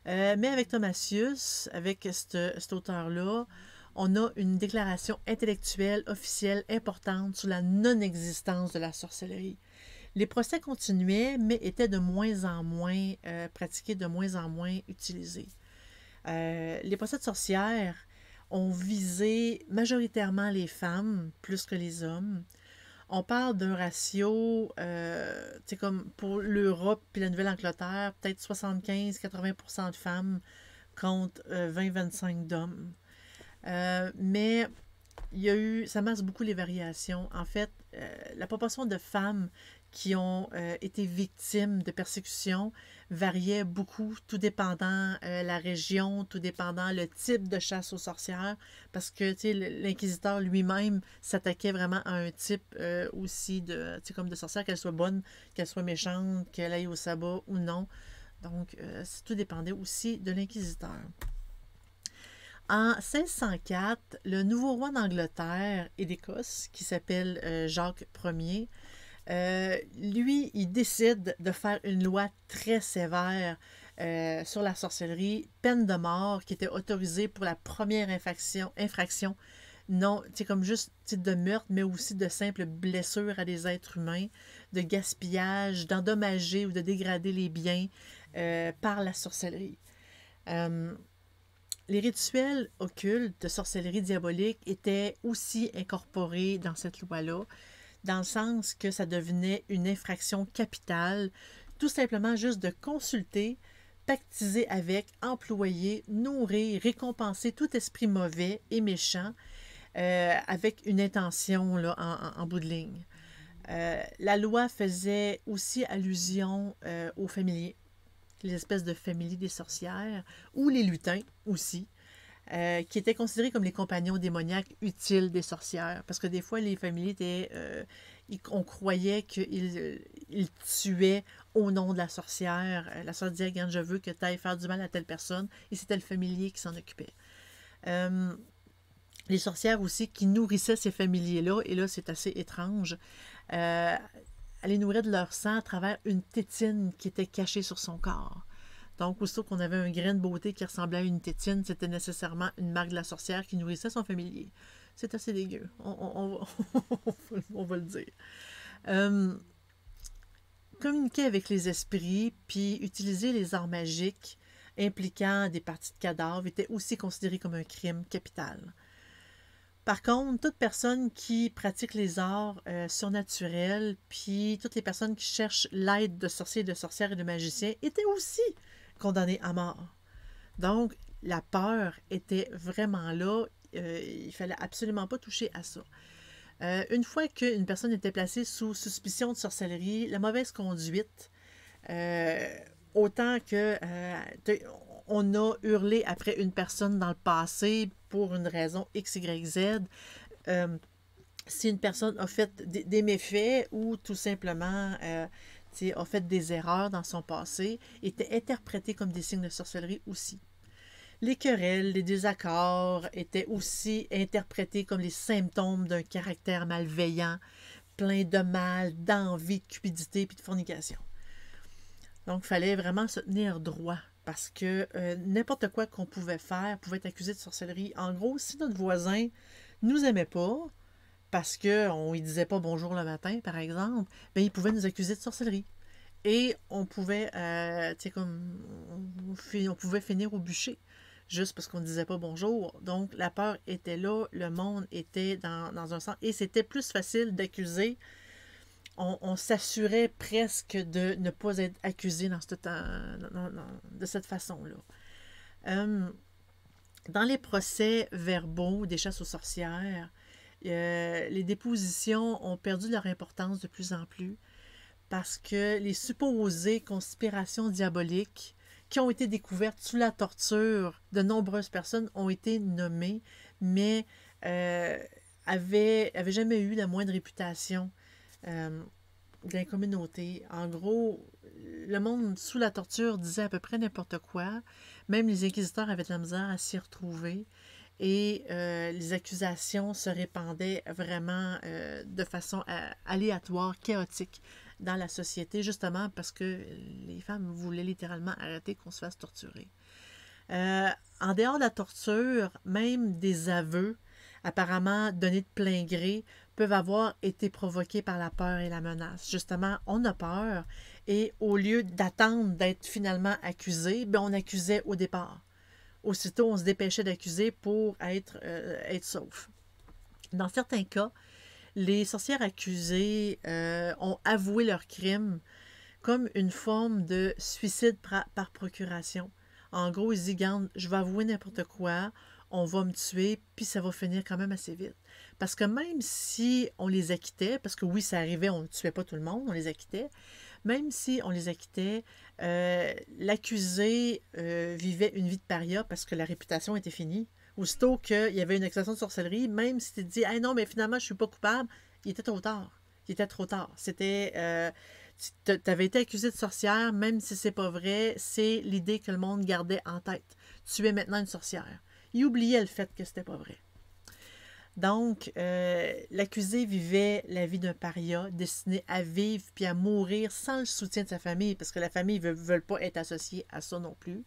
S1: Mais avec Thomasius, avec cet auteur-là, on a une déclaration intellectuelle officielle importante sur la non-existence de la sorcellerie. Les procès continuaient, mais étaient de moins en moins pratiqués, de moins en moins utilisés. Les procès de sorcières ont visé majoritairement les femmes plus que les hommes. On parle d'un ratio, comme pour l'Europe et la Nouvelle-Angleterre, peut-être 75-80% de femmes contre 20-25 d'hommes. Mais il y a eu, ça masse beaucoup les variations. En fait, la proportion de femmes qui ont été victimes de persécutions variait beaucoup, tout dépendant la région, tout dépendant le type de chasse aux sorcières, parce que l'inquisiteur lui-même s'attaquait vraiment à un type aussi de, comme de sorcière, qu'elle soit bonne, qu'elle soit méchante, qu'elle aille au sabbat ou non. Donc, tout dépendait aussi de l'inquisiteur. En 1604, le nouveau roi d'Angleterre et d'Écosse, qui s'appelle Jacques Ier, lui, il décide de faire une loi très sévère sur la sorcellerie, peine de mort qui était autorisée pour la première infraction non, comme juste de meurtre, mais aussi de simples blessures à des êtres humains, de gaspillage, d'endommager ou de dégrader les biens par la sorcellerie. Les rituels occultes de sorcellerie diabolique étaient aussi incorporés dans cette loi-là, dans le sens que ça devenait une infraction capitale, tout simplement juste de consulter, pactiser avec, employer, nourrir, récompenser tout esprit mauvais et méchant avec une intention là, en bout de ligne. La loi faisait aussi allusion aux familiers, les espèces de familiers des sorcières, ou les lutins aussi, qui étaient considérés comme les compagnons démoniaques utiles des sorcières. Parce que des fois, les familiers étaient... on croyait qu'ils tuaient au nom de la sorcière. La sorcière disait, regarde, je veux que tu ailles faire du mal à telle personne. Et c'était le familier qui s'en occupait. Les sorcières aussi qui nourrissaient ces familiers-là, et là, c'est assez étrange, elles les nourrissaient de leur sang à travers une tétine qui était cachée sur son corps. Donc, aussitôt qu'on avait un grain de beauté qui ressemblait à une tétine, c'était nécessairement une marque de la sorcière qui nourrissait son familier. C'est assez dégueu, on va le dire. Euh, Communiquer avec les esprits, puis utiliser les arts magiques impliquant des parties de cadavres était aussi considéré comme un crime capital. Par contre, toute personne qui pratique les arts surnaturels, puis toutes les personnes qui cherchent l'aide de sorciers, de sorcières et de magiciens étaient aussi condamnées à mort. Donc, la peur était vraiment là. Il fallait absolument pas toucher à ça. Une fois qu'une personne était placée sous suspicion de sorcellerie, la mauvaise conduite, euh, autant que on a hurlé après une personne dans le passé pour une raison X, Y, Z, euh, si une personne a fait des méfaits ou tout simplement a fait des erreurs dans son passé, était interprété comme des signes de sorcellerie aussi. Les querelles, les désaccords étaient aussi interprétés comme les symptômes d'un caractère malveillant, plein de mal, d'envie, de cupidité puis de fornication. Donc, il fallait vraiment se tenir droit parce que n'importe quoi qu'on pouvait faire pouvait être accusé de sorcellerie. En gros, si notre voisin nous aimait pas parce qu'on ne lui disait pas bonjour le matin, par exemple, bien, il pouvait nous accuser de sorcellerie. Et on pouvait, tu sais, comme, on pouvait finir au bûcher juste parce qu'on ne disait pas bonjour. Donc, la peur était là, le monde était dans un sens. Et c'était plus facile d'accuser. On s'assurait presque de ne pas être accusé de cette façon-là. Dans les procès verbaux des chasses aux sorcières, les dépositions ont perdu leur importance de plus en plus parce que les supposées conspirations diaboliques qui ont été découvertes sous la torture de nombreuses personnes ont été nommées, mais avaient jamais eu la moindre réputation dans la communauté. En gros, le monde sous la torture disait à peu près n'importe quoi. Même les inquisiteurs avaient de la misère à s'y retrouver. Et les accusations se répandaient vraiment de façon aléatoire, chaotique dans la société, justement parce que les femmes voulaient littéralement arrêter qu'on se fasse torturer. En dehors de la torture, même des aveux, apparemment donnés de plein gré, peuvent avoir été provoqués par la peur et la menace. Justement, on a peur et au lieu d'attendre d'être finalement accusé, bien, on accusait au départ. Aussitôt, on se dépêchait d'accuser pour être sauf. Dans certains cas, les sorcières accusées ont avoué leur crime comme une forme de suicide par procuration. En gros, ils disent, garde, je vais avouer n'importe quoi, on va me tuer, puis ça va finir quand même assez vite. Parce que même si on les acquittait, parce que oui, ça arrivait, on ne tuait pas tout le monde, on les acquittait, même si on les acquittait, l'accusé vivait une vie de paria parce que la réputation était finie. Aussitôt qu'il y avait une accusation de sorcellerie, même si tu te dis, ah non, mais finalement, je ne suis pas coupable, il était trop tard. Il était trop tard. C'était. Tu avais été accusé de sorcière, même si c'est pas vrai, c'est l'idée que le monde gardait en tête. Tu es maintenant une sorcière. Il oubliait le fait que c'était pas vrai. Donc, l'accusé vivait la vie d'un paria, destiné à vivre puis à mourir sans le soutien de sa famille, parce que la famille ne veut pas être associée à ça non plus.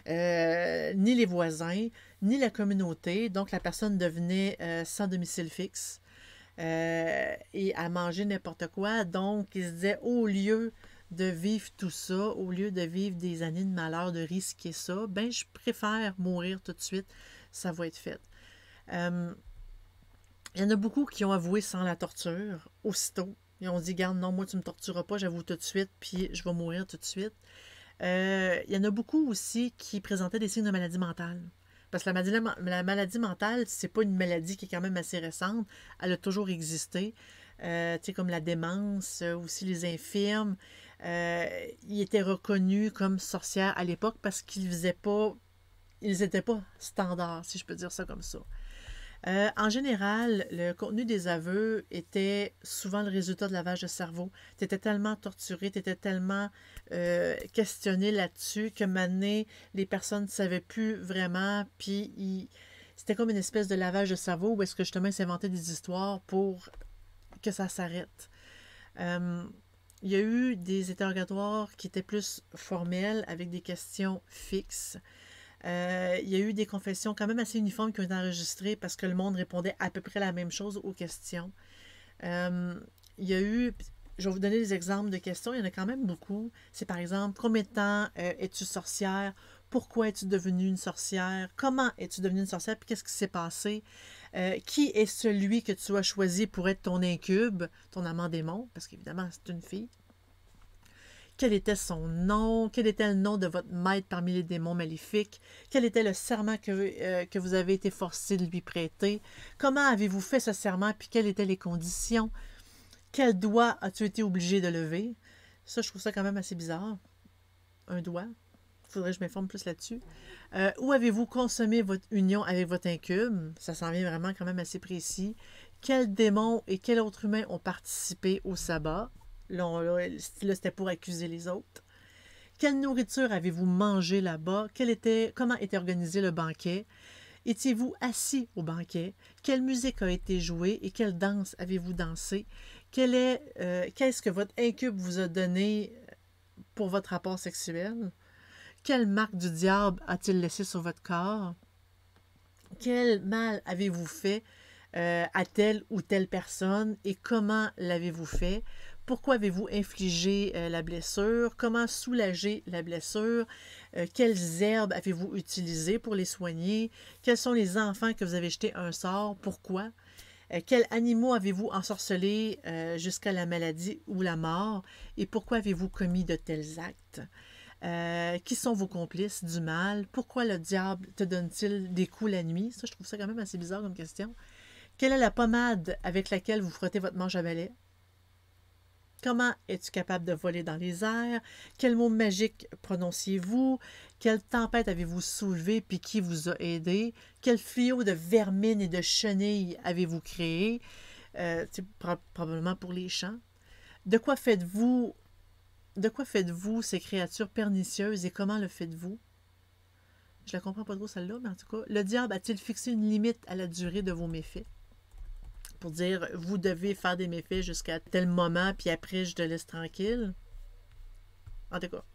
S1: Ni les voisins, ni la communauté. Donc, la personne devenait sans domicile fixe et à manger n'importe quoi. Donc, il se disait, au lieu de vivre tout ça, au lieu de vivre des années de malheur, de risquer ça, ben, je préfère mourir tout de suite. Ça va être fait. Il y en a beaucoup qui ont avoué sans la torture, aussitôt. Ils ont dit, garde, non, moi, tu ne me tortureras pas, j'avoue tout de suite, puis je vais mourir tout de suite. Il y en a beaucoup aussi qui présentaient des signes de maladie mentale. Parce que la maladie mentale, c'est pas une maladie qui est quand même assez récente. Elle a toujours existé. Tu sais, comme la démence, aussi les infirmes. Ils étaient reconnus comme sorcières à l'époque parce qu'ils n'étaient pas standards, si je peux dire ça comme ça. En général, le contenu des aveux était souvent le résultat de lavage de cerveau. Tu étais tellement torturé, tu étais tellement questionné là-dessus que maintenant, les personnes ne savaient plus vraiment, puis c'était comme une espèce de lavage de cerveau où est-ce que justement ils s'inventaient des histoires pour que ça s'arrête. il y a eu des interrogatoires qui étaient plus formels, avec des questions fixes. Il y a eu des confessions quand même assez uniformes qui ont été enregistrées parce que le monde répondait à peu près la même chose aux questions. Il y a eu, je vais vous donner des exemples de questions, il y en a quand même beaucoup. C'est par exemple, combien de temps es-tu sorcière? Pourquoi es-tu devenue une sorcière? Comment es-tu devenue une sorcière? Puis qu'est-ce qui s'est passé? Qui est celui que tu as choisi pour être ton incube, ton amant démon? Parce qu'évidemment, c'est une fille. Quel était son nom? Quel était le nom de votre maître parmi les démons maléfiques? Quel était le serment que vous avez été forcé de lui prêter? Comment avez-vous fait ce serment? Puis quelles étaient les conditions? Quel doigt as-tu été obligé de lever? Ça, je trouve ça quand même assez bizarre. Un doigt. Il faudrait que je m'informe plus là-dessus. Où avez-vous consommé votre union avec votre incube? Ça s'en vient vraiment quand même assez précis. Quels démons et quels autres humains ont participé au sabbat? Là, c'était pour accuser les autres. Quelle nourriture avez-vous mangé là-bas? Comment était organisé le banquet? Étiez-vous assis au banquet? Quelle musique a été jouée et quelle danse avez-vous dansé? Qu'est-ce que votre incube vous a donné pour votre rapport sexuel? Quelle marque du diable a-t-il laissé sur votre corps? Quel mal avez-vous fait à telle ou telle personne et comment l'avez-vous fait? Pourquoi avez-vous infligé la blessure? Comment soulager la blessure? Quelles herbes avez-vous utilisées pour les soigner? Quels sont les enfants que vous avez jetés un sort? Pourquoi? Quels animaux avez-vous ensorcelés jusqu'à la maladie ou la mort? Et pourquoi avez-vous commis de tels actes? Qui sont vos complices du mal? Pourquoi le diable te donne-t-il des coups la nuit? Ça, je trouve ça quand même assez bizarre comme question. Quelle est la pommade avec laquelle vous frottez votre manche à balai? Comment es-tu capable de voler dans les airs? Quel mot magique prononciez-vous? Quelle tempête avez-vous soulevé puis qui vous a aidé? Quel fléau de vermine et de chenilles avez-vous créé? Probablement pour les champs. De quoi faites-vous ces créatures pernicieuses et comment le faites-vous? Je la comprends pas trop celle-là, mais en tout cas, le diable a-t-il fixé une limite à la durée de vos méfaits? Pour dire, vous devez faire des méfaits jusqu'à tel moment, puis après, je te laisse tranquille. En tout cas.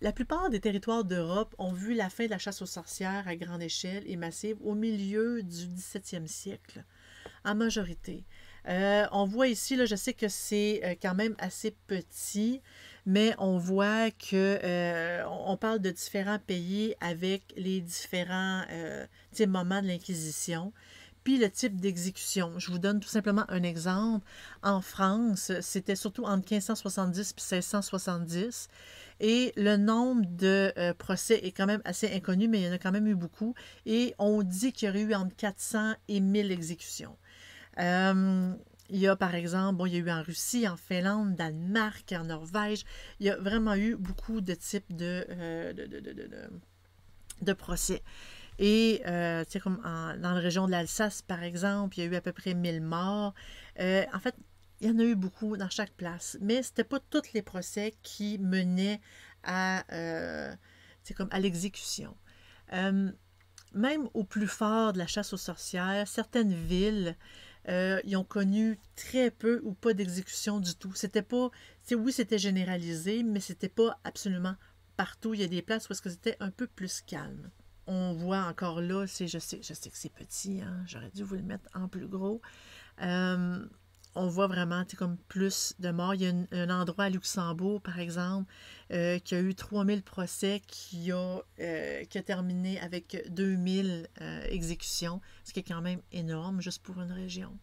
S1: La plupart des territoires d'Europe ont vu la fin de la chasse aux sorcières à grande échelle et massive au milieu du 17e siècle, en majorité. On voit ici, là, je sais que c'est quand même assez petit, mais on voit que on parle de différents pays avec les différents moments de l'Inquisition. Puis le type d'exécution. Je vous donne tout simplement un exemple. En France, c'était surtout entre 1570 et 1670. Et le nombre de procès est quand même assez inconnu, mais il y en a quand même eu beaucoup. Et on dit qu'il y aurait eu entre 400 et 1000 exécutions. Il y a par exemple, il y a eu en Russie, en Finlande, Danemark, en Norvège. Il y a vraiment eu beaucoup de types de procès. Et, comme dans la région de l'Alsace, par exemple, il y a eu à peu près 1000 morts. En fait, il y en a eu beaucoup dans chaque place. Mais ce n'était pas tous les procès qui menaient à l'exécution. Même au plus fort de la chasse aux sorcières, certaines villes, ils ont connu très peu ou pas d'exécution du tout. C'était pas, oui, c'était généralisé, mais c'était pas absolument partout. Il y a des places où c'était un peu plus calme. On voit encore là, je sais que c'est petit, hein, j'aurais dû vous le mettre en plus gros. On voit vraiment comme plus de morts. Il y a un endroit à Luxembourg, par exemple, qui a eu 3000 procès, qui a terminé avec 2000 exécutions, ce qui est quand même énorme, juste pour une région.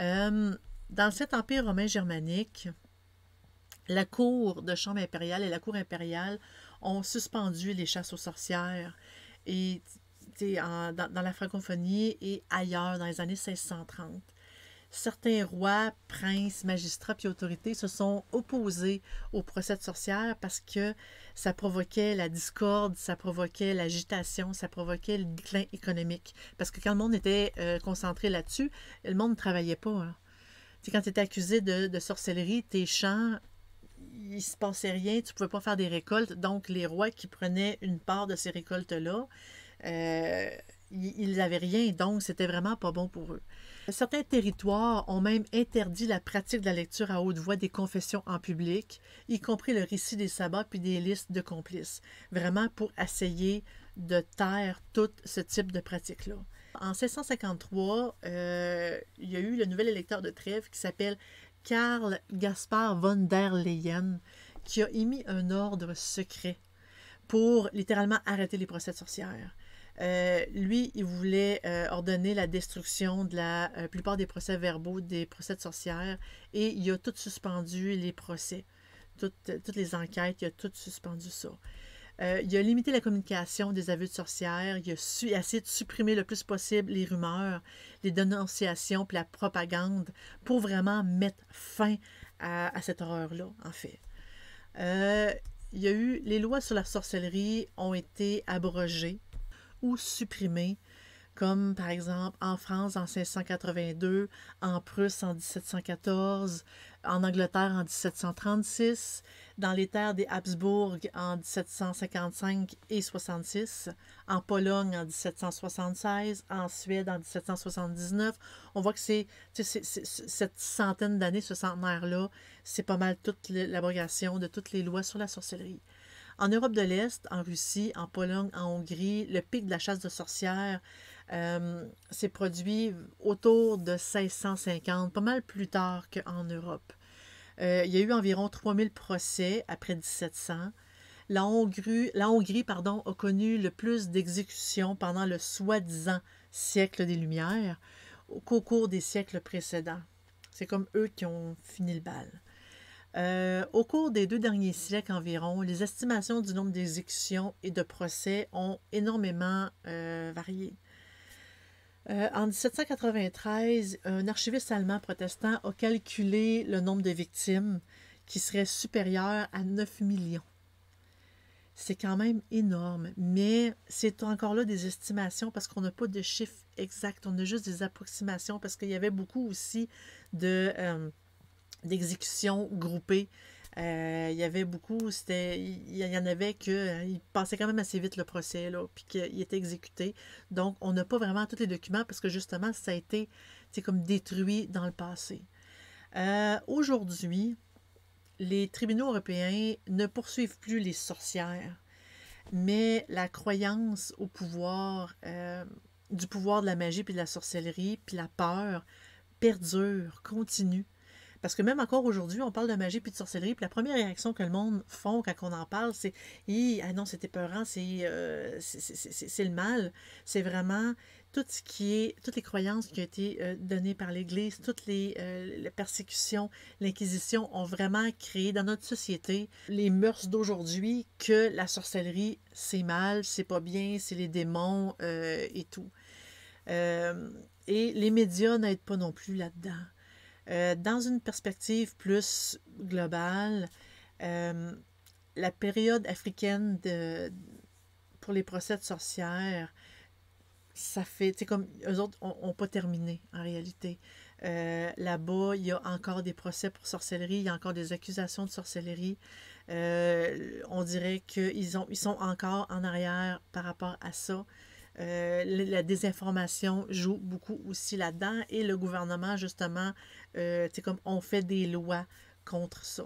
S1: Dans cet empire romain germanique, la cour de chambre impériale et la cour impériale ont suspendu les chasses aux sorcières et dans la francophonie et ailleurs dans les années 1630. Certains rois, princes, magistrats et autorités se sont opposés au procès de sorcières parce que ça provoquait la discorde, ça provoquait l'agitation, ça provoquait le déclin économique. Parce que quand le monde était concentré là-dessus, le monde ne travaillait pas. Hein. Quand tu étais accusé de sorcellerie, tes champs, il ne se passait rien, tu ne pouvais pas faire des récoltes. Donc, les rois qui prenaient une part de ces récoltes-là, ils n'avaient rien. Donc, c'était vraiment pas bon pour eux. Certains territoires ont même interdit la pratique de la lecture à haute voix des confessions en public, y compris le récit des sabbats puis des listes de complices, vraiment pour essayer de taire tout ce type de pratique-là. En 1653, il y a eu le nouvel électeur de Trèves qui s'appelle Karl Gaspar von der Leyen, qui a émis un ordre secret pour littéralement arrêter les procès de sorcières. Lui, il voulait ordonner la destruction de la plupart des procès-verbaux des procès de sorcières et il a tout suspendu les procès, toutes les enquêtes, il a tout suspendu ça. Il a limité la communication des aveux de sorcières, il a essayé de supprimer le plus possible les rumeurs, les dénonciations puis la propagande pour vraiment mettre fin à cette horreur-là, en fait. Il y a eu les lois sur la sorcellerie ont été abrogées ou supprimées, comme par exemple en France en 1682, en Prusse en 1714, en Angleterre en 1736, dans les terres des Habsbourg en 1755 et 66, en Pologne en 1776, en Suède en 1779. On voit que cette centaine d'années, ce centenaire-là, c'est pas mal toute l'abrogation de toutes les lois sur la sorcellerie. En Europe de l'Est, en Russie, en Pologne, en Hongrie, le pic de la chasse de sorcières s'est produit autour de 1650, pas mal plus tard qu'en Europe. Il y a eu environ 3000 procès après 1700. La Hongrie, a connu le plus d'exécutions pendant le soi-disant siècle des Lumières qu'au cours des siècles précédents. C'est comme eux qui ont fini le bal. Au cours des 2 derniers siècles environ, les estimations du nombre d'exécutions et de procès ont énormément varié. En 1793, un archiviste allemand protestant a calculé le nombre de victimes qui serait supérieur à 9 millions. C'est quand même énorme, mais c'est encore là des estimations parce qu'on n'a pas de chiffres exacts, on a juste des approximations parce qu'il y avait beaucoup aussi d'exécutions groupées. Il y avait beaucoup, il y en avait il passait quand même assez vite le procès, là, puis qu'il était exécuté. Donc, on n'a pas vraiment tous les documents parce que justement, ça a été comme détruit dans le passé. Aujourd'hui, les tribunaux européens ne poursuivent plus les sorcières, mais la croyance au pouvoir, du pouvoir de la magie puis de la sorcellerie, puis la peur perdure, continue. Parce que même encore aujourd'hui, on parle de magie puis de sorcellerie, puis la première réaction que le monde font quand on en parle, c'est « Ah non, c'est épeurant, c'est le mal. » C'est vraiment tout ce qui est, toutes les croyances qui ont été données par l'Église, toutes les persécutions, l'Inquisition ont vraiment créé dans notre société les mœurs d'aujourd'hui que la sorcellerie, c'est mal, c'est pas bien, c'est les démons et tout. Et les médias n'aident pas non plus là-dedans. Dans une perspective plus globale, la période africaine pour les procès de sorcières, ça fait, tu sais, comme eux autres n'ont pas terminé en réalité. Là-bas, il y a encore des procès pour sorcellerie, il y a encore des accusations de sorcellerie. On dirait qu'ils sont encore en arrière par rapport à ça. La désinformation joue beaucoup aussi là-dedans et le gouvernement, justement, comme on fait des lois contre ça.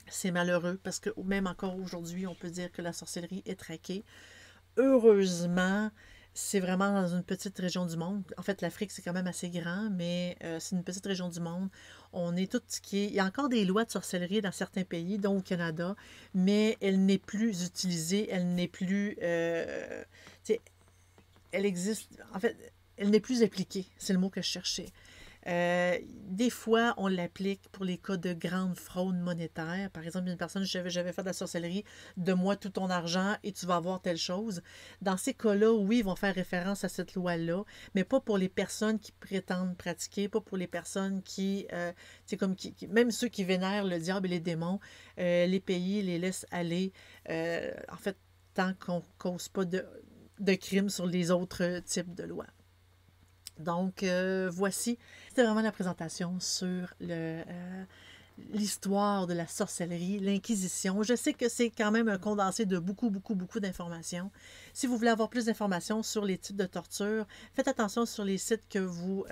S1: C'est malheureux parce que même encore aujourd'hui, on peut dire que la sorcellerie est traquée. Heureusement, c'est vraiment dans une petite région du monde. En fait, l'Afrique, c'est quand même assez grand, mais c'est une petite région du monde. On est tout ce qui est... Il y a encore des lois de sorcellerie dans certains pays, dont au Canada, mais elle n'est plus utilisée, elle n'est plus... elle existe, en fait, elle n'est plus appliquée, c'est le mot que je cherchais. Des fois, on l'applique pour les cas de grande fraude monétaire. Par exemple, une personne, j'avais fait de la sorcellerie, donne-moi tout ton argent et tu vas avoir telle chose. Dans ces cas-là, oui, ils vont faire référence à cette loi-là, mais pas pour les personnes qui prétendent pratiquer, pas pour les personnes même ceux qui vénèrent le diable et les démons, les pays les laissent aller. En fait, tant qu'on ne cause pas de crimes sur les autres types de lois. Donc, voici, c'était vraiment la présentation sur l'histoire de la sorcellerie, l'Inquisition. Je sais que c'est quand même un condensé de beaucoup, beaucoup, beaucoup d'informations. Si vous voulez avoir plus d'informations sur les types de torture, faites attention sur les sites que vous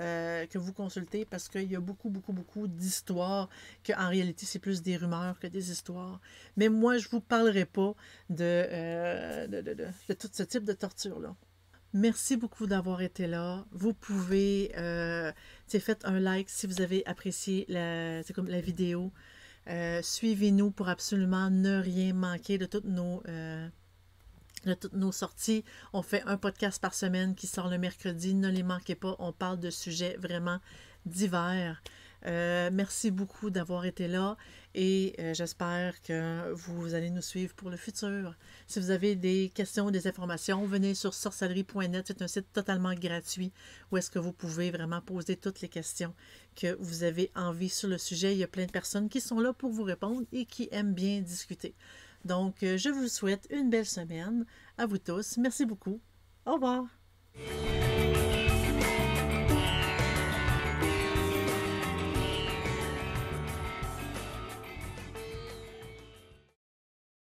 S1: consultez parce qu'il y a beaucoup, beaucoup, beaucoup d'histoires qu'en réalité, c'est plus des rumeurs que des histoires. Mais moi, je ne vous parlerai pas de tout ce type de torture-là. Merci beaucoup d'avoir été là. Vous pouvez, faites un like si vous avez apprécié la vidéo. Suivez-nous pour absolument ne rien manquer de toutes nos sorties. On fait un podcast par semaine qui sort le mercredi. Ne les manquez pas. On parle de sujets vraiment divers. Merci beaucoup d'avoir été là et j'espère que vous allez nous suivre pour le futur. Si vous avez des questions ou des informations, venez sur sorcellerie.net. C'est un site totalement gratuit où est-ce que vous pouvez vraiment poser toutes les questions que vous avez envie sur le sujet. Il y a plein de personnes qui sont là pour vous répondre et qui aiment bien discuter. Donc, je vous souhaite une belle semaine à vous tous. Merci beaucoup. Au revoir.